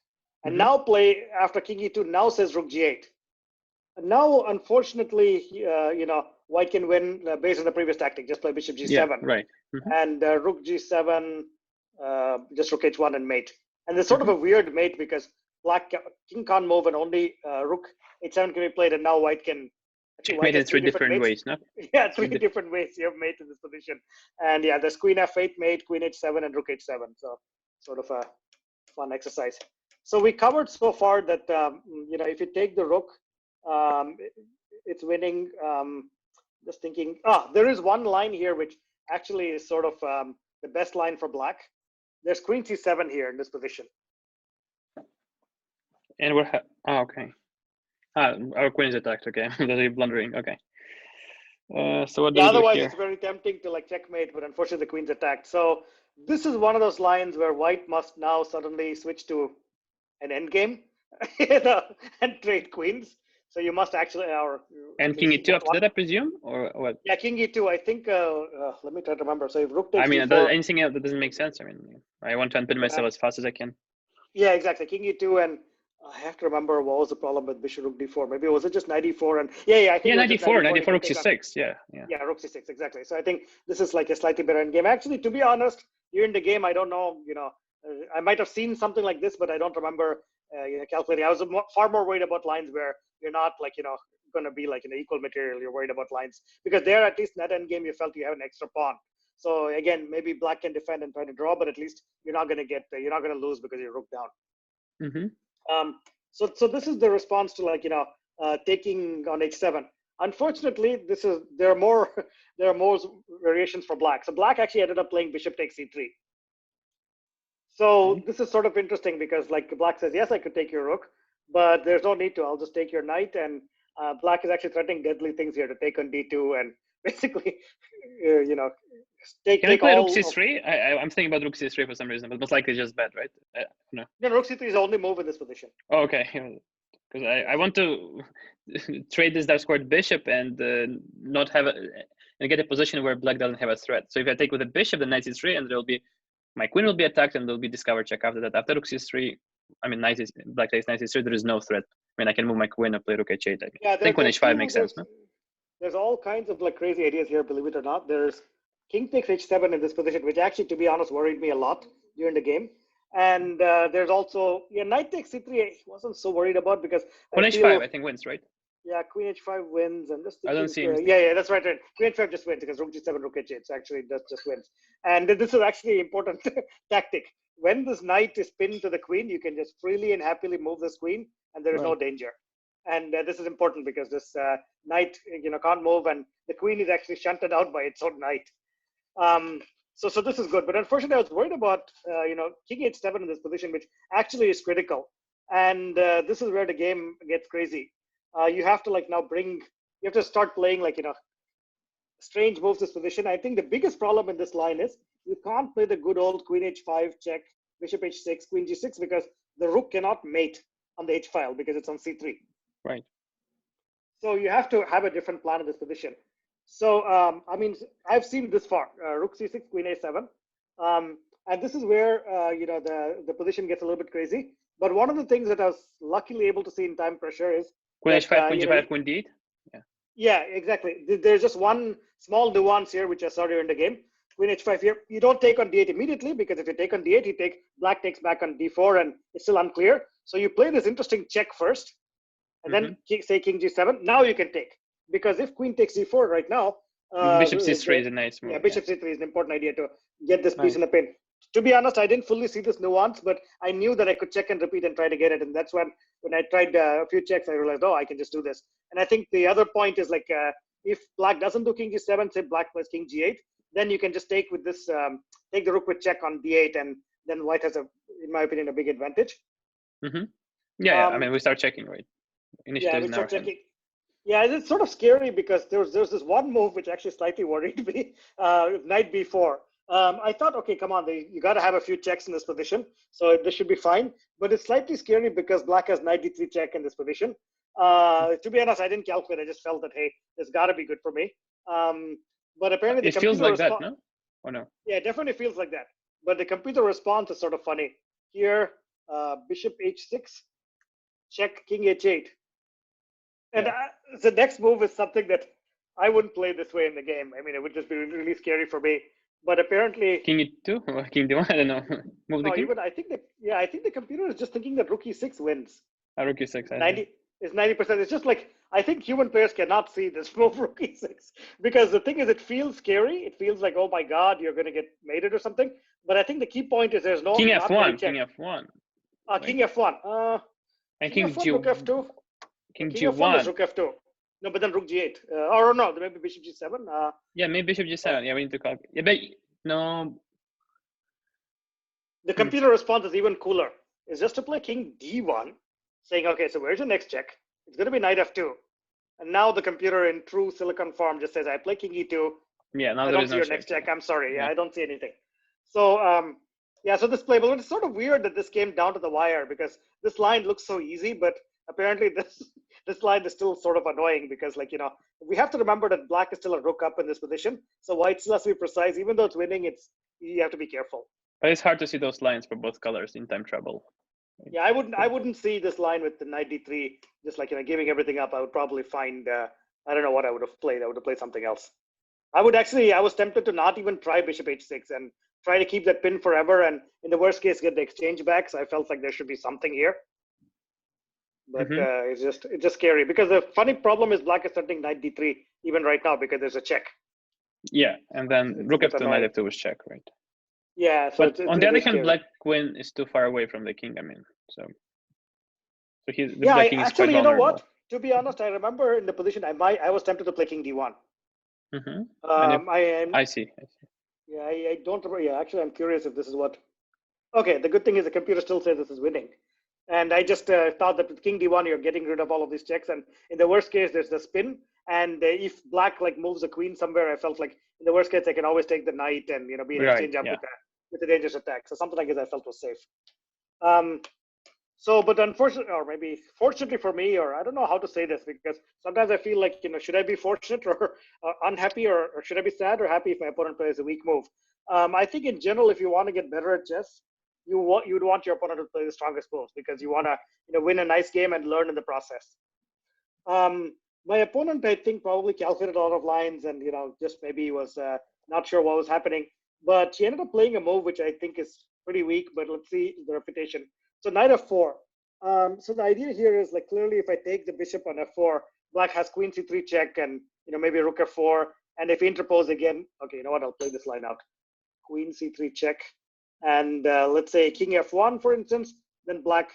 A: and now play after king e2, now says rook g8. And now, unfortunately, white can win based on the previous tactic. Just play bishop g7.
B: Yeah, right.
A: And rook g7, just rook h1 and mate. And there's sort of a weird mate because king can't move and only rook h7 can be played, and now white can
B: made it 3 different ways, no?
A: Yeah, 3 different ways you have mate in this position. And yeah, there's queen f8 mate, queen h7, and rook h7. So sort of a fun exercise. So we covered so far that if you take the rook, it's winning. Just thinking, there is one line here which actually is sort of the best line for black. There's queen c7 here in this position.
B: And we're okay. Our queen is attacked. Okay, I'm blundering. Okay. So what do we
A: otherwise
B: do here?
A: it's very tempting to checkmate, but unfortunately the queen's attacked. So this is one of those lines where white must now suddenly switch to an endgame, and trade queens. So you must actually
B: and king e2 after that, I presume, or what?
A: Yeah, king e2. I think. Let me try to remember. So if rook takes.
B: I mean,
A: d4,
B: anything else that doesn't make sense. I mean, I want to unpin myself as fast as I can.
A: Yeah, exactly. King e2, and I have to remember what was the problem with bishop rook d4. Maybe was it just knight e4 and I think
B: knight e4 rook c6. Yeah.
A: Rook c6 exactly. So I think this is like a slightly better endgame. Actually, to be honest, during the game, I don't know. I might have seen something like this, but I don't remember calculating. I was far more worried about lines where you're not going to be equal material. You're worried about lines because there, at least in that endgame, you felt you have an extra pawn. So again, maybe black can defend and try to draw, but at least you're not going to lose because you're rook down. So this is the response to taking on h7. Unfortunately, there are more variations for black. So black actually ended up playing bishop takes c3. So this is sort of interesting because black says, yes, I could take your rook, but there's no need to. I'll just take your knight, and black is actually threatening deadly things here to take on d2 and basically, take.
B: Can I play rook c3? I'm thinking about rook c3 for some reason, but most likely just bad, right? No,
A: rook c3 is the only move in this position.
B: Oh, okay. Because I want to trade this dark squared bishop and not have and get a position where black doesn't have a threat. So if I take with a bishop, then knight c3, and my queen will be attacked, and there'll be discover check after that. After rook c3, I mean black takes knight c3, there is no threat. I mean, I can move my queen and play rook h8. I think queen h5 makes sense, no?
A: There's all kinds of crazy ideas here, believe it or not. There's king takes h7 in this position, which actually, to be honest, worried me a lot during the game. And there's also knight takes c3. I wasn't so worried about because
B: queen h5 I think wins, right?
A: Yeah, queen h5 wins. I'm just thinking,
B: I don't see.
A: Yeah, that's right. Queen h5 just wins because rook g7, rook h8. So actually, that just wins. And this is actually an important tactic. When this knight is pinned to the queen, you can just freely and happily move this queen, and there is no danger. And this is important because this knight, can't move, and the queen is actually shunted out by its own knight. So this is good. But unfortunately, I was worried about king h7 in this position, which actually is critical. And this is where the game gets crazy. You have to now you have to start playing strange moves this position. I think the biggest problem in this line is you can't play the good old queen h5 check, bishop h6, queen g6 because the rook cannot mate on the h file because it's on c3.
B: Right.
A: So you have to have a different plan in this position. So I mean, I've seen this far: rook c6, queen a7, and this is where the position gets a little bit crazy. But one of the things that I was luckily able to see in time pressure is
B: queen h5, queen g5, queen d8.
A: Yeah, exactly. There's just one small nuance here, which I saw during the game. Queen h5 here. You don't take on d8 immediately because if you take on d8, black takes back on d4, and it's still unclear. So you play this interesting check first, and then say king g7. Now you can take, because if queen takes d4 right now,
B: bishop c3 is a nice move.
A: Yeah, bishop c3 is an important idea to get this piece in the pin. To be honest, I didn't fully see this nuance, but I knew that I could check and repeat and try to get it. And that's when I tried a few checks, I realized, oh, I can just do this. And I think the other point is like, if black doesn't do king g7, say black plays king g8, then you can just take with this, take the rook with check on d8, and then white has, in my opinion, a big advantage.
B: Yeah, I mean, we start checking, right?
A: Yeah, we start checking. Yeah, it's sort of scary because there's this one move which actually slightly worried me, knight b4. I thought, okay, come on, you got to have a few checks in this position, so this should be fine. But it's slightly scary because black has knight d3 check in this position. To be honest, I didn't calculate. I just felt that, hey, this got to be good for me. But apparently
B: it feels like that, no? Or no?
A: Yeah, it definitely feels like that. But the computer response is sort of funny. Here, bishop h6, check king h8. And the next move is something that I wouldn't play this way in the game. I mean, it would just be really scary for me. But apparently,
B: king e2 or king d1, I don't know. Move the king.
A: Even I think the computer is just thinking that rook e6 wins.
B: Rook e6.
A: 90 is 90%. It's just like, I think human players cannot see this move rook e6 because the thing is, it feels scary. It feels like, oh my god, you're going to get mated or something. But I think the key point is there's no
B: king f1. King f1.
A: King f1.
B: And king
A: f1,
B: g1.
A: Rook f2.
B: King
A: f1 is rook f2. No, but then rook g8. Or no, maybe bishop g7.
B: Yeah, maybe bishop g7. Yeah, we need to calculate. Yeah, but no.
A: The computer response is even cooler. It's just to play king d1, saying, okay, so where's your next check? It's going to be knight f2. And now the computer in true silicon form just says, I play king e2.
B: Yeah, now
A: I
B: there
A: don't
B: is
A: see
B: no
A: your
B: check.
A: next check. I'm sorry. Yeah, I don't see anything. So, yeah, so this play, but it's sort of weird that this came down to the wire because this line looks so easy, but apparently this line is still sort of annoying because, like, we have to remember that black is still a rook up in this position. So white still has to be precise. Even though it's winning, you have to be careful.
B: But it's hard to see those lines for both colors in time trouble.
A: Yeah, I wouldn't see this line with the knight d3 just like giving everything up. I would probably find I don't know what I would have played. I would have played something else. I was tempted to not even try bishop h6 and try to keep that pin forever, and in the worst case get the exchange back. So I felt like there should be something here. But it's just scary because the funny problem is black is threatening knight d3 even right now because there's a check.
B: Yeah, and then rook f2, knight f2 was check, right?
A: Yeah. So
B: but on the other hand, black queen is too far away from the king. I mean, so the black king is
A: actually,
B: quite vulnerable.
A: You know what? To be honest, I remember in the position I was tempted to play king d1.
B: I see.
A: Yeah, I don't remember. Yeah, actually, I'm curious if this is what. Okay, the good thing is the computer still says this is winning. And I just thought that with king d1, you're getting rid of all of these checks. And in the worst case, there's the spin. And if black moves a queen somewhere, I felt like in the worst case, I can always take the knight and be an exchange up with the dangerous attack. So something like this I felt was safe. But unfortunately, or maybe fortunately for me, or I don't know how to say this, because sometimes I feel like, should I be fortunate or unhappy, or should I be sad or happy if my opponent plays a weak move? I think in general, if you want to get better at chess, you'd want your opponent to play the strongest moves because you want to win a nice game and learn in the process. My opponent, I think, probably calculated a lot of lines and just maybe was not sure what was happening, but she ended up playing a move which I think is pretty weak. But let's see the reputation. So knight f4. So the idea here is clearly if I take the bishop on f4, black has queen c3 check and maybe rook f4, and if you interpose again, okay, you know what? I'll play this line out. Queen c3 check. And let's say king f1, for instance, then black,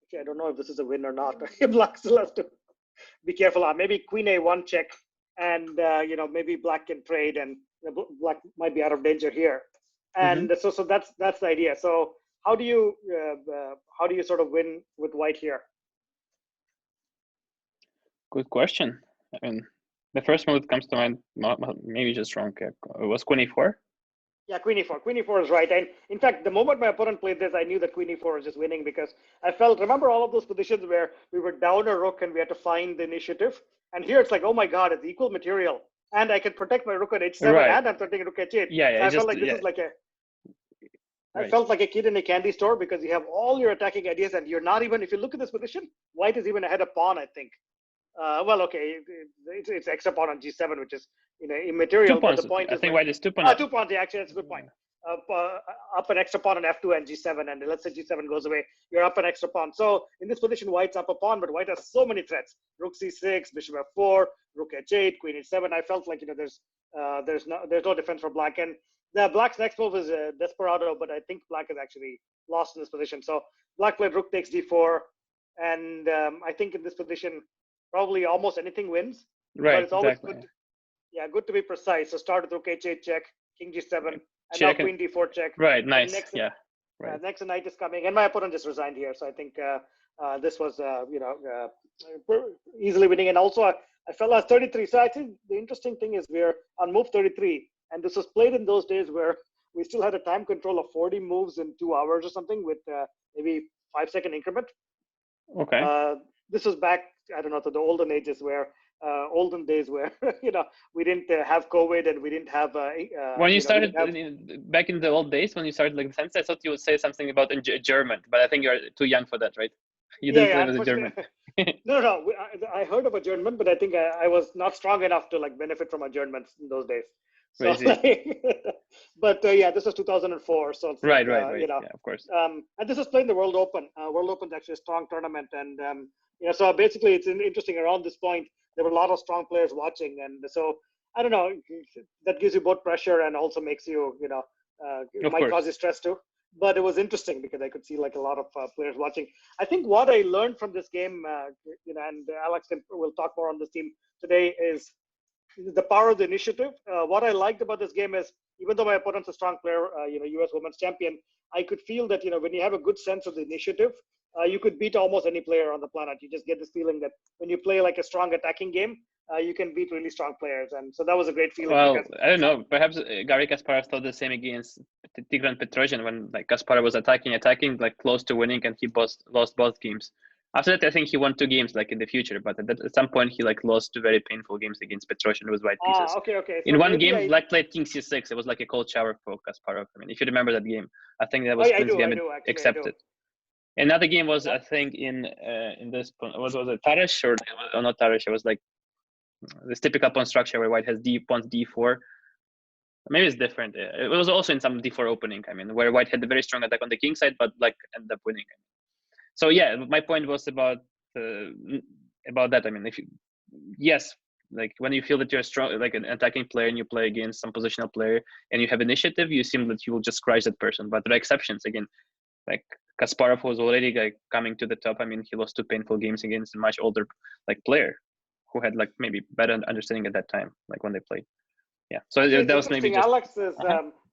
A: okay, I don't know if this is a win or not. Black still has to be careful. Maybe queen a1 check, and maybe black can trade, and black might be out of danger here. And so that's the idea. So how do you sort of win with white here?
B: Good question. I mean, The first move that comes to mind, maybe just wrong. It was queen e4.
A: Yeah, queen e4. Queen e4 is right. And in fact, the moment my opponent played this, I knew that queen e4 was just winning because I felt, remember all of those positions where we were down a rook and we had to find the initiative? And here it's like, oh my God, it's equal material. And I can protect my rook at h7
B: Right.
A: and I'm protecting rook h8.
B: Yeah,
A: so I felt like this is like a, I felt like a kid in a candy store because you have all your attacking ideas and you're not even, if you look at this position, white is even ahead of pawn, I think. Well, okay, it's extra pawn on g7, which is immaterial.
B: But
A: the point
B: I
A: is
B: think white is 2 pawns.
A: 2 pawns. Yeah, actually, that's a good point. Up an extra pawn on f2 and g7, and let's say g7 goes away, you're up an extra pawn. So in this position, white's up a pawn, but white has so many threats: rook c6, bishop f4, rook h8, queen h7. I felt like there's no defense for black, and the black's next move is desperado, but I think black is actually lost in this position. So black played rook takes d4, and I think in this position, probably almost anything wins.
B: Right.
A: But it's always good. Good to be precise. So start with rook h8 check, king g7, and
B: check
A: now queen d4 check.
B: Right. Nice. Next,
A: next knight is coming, and my opponent just resigned here. So I think this was easily winning. And also I fell as 33. So I think the interesting thing is we're on move 33, and this was played in those days where we still had a time control of 40 moves in 2 hours or something with maybe 5-second increment.
B: Okay.
A: This was back, I don't know, to the olden ages where olden days where we didn't have COVID and we didn't have
B: when you started back in the old days when you started like the sentence, I thought you would say something about German, but I think you're too young for that, right? You didn't play with a German.
A: No, I heard of a German, but I think I was not strong enough to like benefit from adjournments in those days. So, but this was 2004. So it's
B: right. Yeah, of course.
A: And this was played in the World Open. World Open is actually a strong tournament, and so basically it's interesting. Around this point, there were a lot of strong players watching, and so I don't know. That gives you both pressure and also makes you, might cause you stress too. But it was interesting because I could see like a lot of players watching. I think what I learned from this game, and Alex will talk more on this team today, is the power of the initiative. What I liked about this game is, even though my opponent's a strong player, U.S. women's champion, I could feel that, when you have a good sense of the initiative, you could beat almost any player on the planet. You just get this feeling that when you play like a strong attacking game, you can beat really strong players. And so that was a great feeling.
B: Well, I don't know. Perhaps Garry Kasparov thought the same against Tigran Petrosian when like Kasparov was attacking, like close to winning, and he lost both games. After that, I think he won 2 games like in the future, but at some point he like lost 2 very painful games against Petrosian with white pieces.
A: Okay. So
B: in one game, Black played King C6. It was like a cold shower for Kasparov. I mean, if you remember that game, I think that was Prince Gambit accepted. Another game was, I think, in this, was it Tarash or not Tarash? It was like this typical pawn structure where white has pawns d4. Maybe it's different. It was also in some d4 opening. I mean, where white had a very strong attack on the king side, but like ended up winning. So yeah, my point was about that. I mean, like when you feel that you're strong, like an attacking player, and you play against some positional player, and you have initiative, you seem that you will just crush that person. But there are exceptions again. Like Kasparov was already like coming to the top. I mean, he lost 2 painful games against a much older like player who had like maybe better understanding at that time, like when they played. Yeah. So that was maybe just.
A: Alex is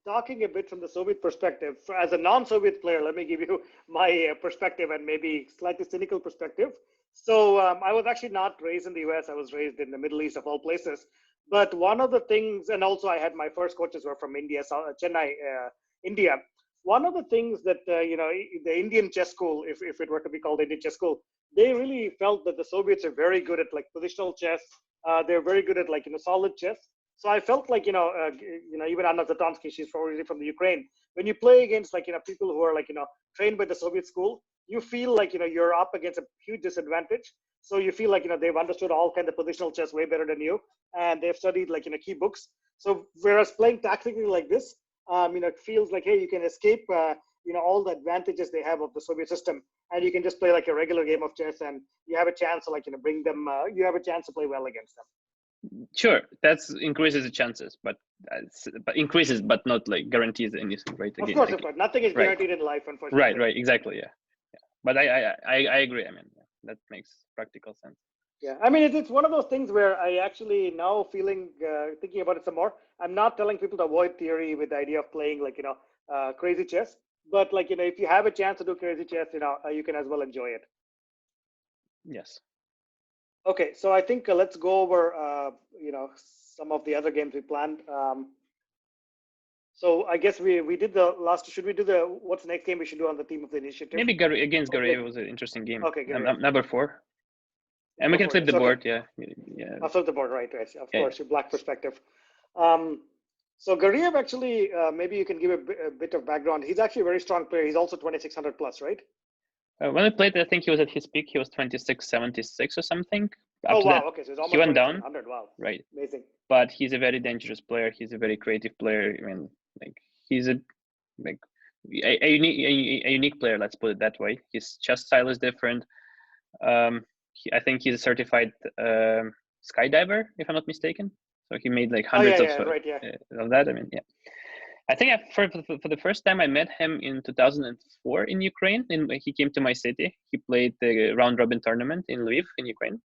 A: talking a bit from the Soviet perspective. As a non-Soviet player, let me give you my perspective and maybe slightly cynical perspective. So I was actually not raised in the US. I was raised in the Middle East of all places. But one of the things, and also I had my first coaches were from India, Chennai, India. One of the things that, the Indian chess school, if it were to be called Indian chess school, they really felt that the Soviets are very good at like positional chess. They're very good at like, solid chess. So I felt like, even Anna Zatonskih, she's probably from the Ukraine. When you play against like, people who are like, trained by the Soviet school, you feel like, you're up against a huge disadvantage. So you feel like, they've understood all kind of positional chess way better than you. And they've studied like, key books. So whereas playing tactically like this, it feels like, hey, you can escape, all the advantages they have of the Soviet system. And you can just play like a regular game of chess and you have a chance to like, bring them, you have a chance to play well against them.
B: Sure, that increases the chances, but increases, but not like guarantees anything, right?
A: Of course, nothing is guaranteed in life, unfortunately.
B: Right, exactly, yeah. But I agree. I mean, that makes practical sense.
A: Yeah, I mean, it's one of those things where I actually now thinking about it some more. I'm not telling people to avoid theory with the idea of playing like crazy chess, but like if you have a chance to do crazy chess, you can as well enjoy it.
B: Yes.
A: Okay, so I think let's go over some of the other games we planned. So I guess we did the last. Should we do the what's the next game we should do on the theme of the initiative?
B: Maybe against Garev was an interesting game.
A: Okay, Garev.
B: Number 4. And we can flip the board, yeah.
A: I'll flip the board, right? Of course, your black perspective. So Garev actually, maybe you can give a bit of background. He's actually a very strong player. He's also 2600 plus, right?
B: When we played, I think he was at his peak. He was 2676 or something.
A: Oh wow! Okay, so he's almost
B: he went down.
A: Wow,
B: right?
A: Amazing.
B: But he's a very dangerous player. He's a very creative player. I mean, like he's a unique player. Let's put it that way. His chess style is different. I think he's a certified skydiver, if I'm not mistaken. So he made like hundreds of that. I mean, yeah. I think for the first time I met him in 2004 in Ukraine. He came to my city. He played the round robin tournament in Lviv in Ukraine.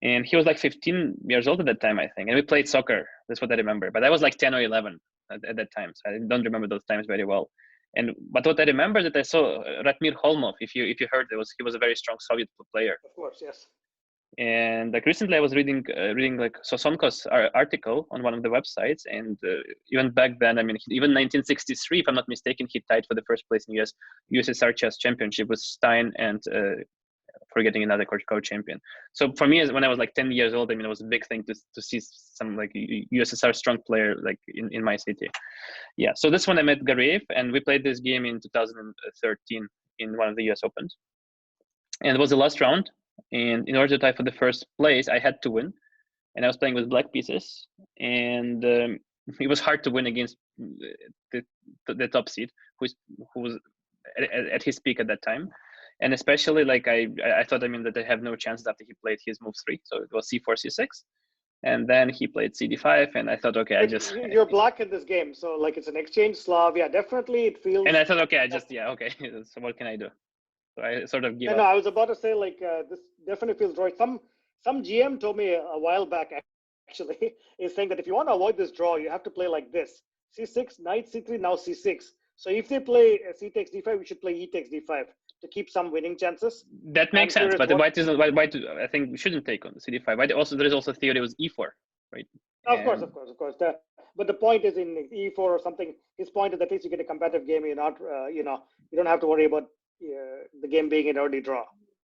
B: And he was like 15 years old at that time, I think. And we played soccer. That's what I remember. But I was like 10 or 11 at that time. So I don't remember those times very well. But what I remember that I saw Ratmir Holmov, if you heard, he was a very strong Soviet player.
A: Of course, yes.
B: And like recently I was reading like Sosonko's article on one of the websites, and even back then, I mean, even 1963, if I'm not mistaken, he tied for the first place in USSR chess championship with Stein and forgetting another co-champion. So for me, when I was like 10 years old, I mean, it was a big thing to see some like USSR strong player like in my city. Yeah, so this one I met Garev, and we played this game in 2013 in one of the US Opens. And it was the last round. And in order to tie for the first place, I had to win. And I was playing with black pieces. And it was hard to win against the top seed, who was at his peak at that time. And especially, like, I thought, I mean, that I have no chances after he played his move 3. So it was c4, c6. And then he played cd5. And I thought, okay,
A: You're black in this game. So, like, it's an exchange Slav. Yeah, definitely it feels...
B: And I thought, okay, okay. So what can I do? So I sort of give up.
A: No, I was about to say, like, this definitely feels right. Some GM told me a while back, actually, is saying that if you want to avoid this draw, you have to play like this. C6, knight c3, now c6. So if they play c takes d5, we should play e takes d5 to keep some winning chances.
B: That makes sense, but white is white. I think we shouldn't take on the c5. White also, there is also theory it was e4, right?
A: Of course. But the point is in e4 or something. His point is at least you get a competitive game. You're not, you don't have to worry about the game being an early draw.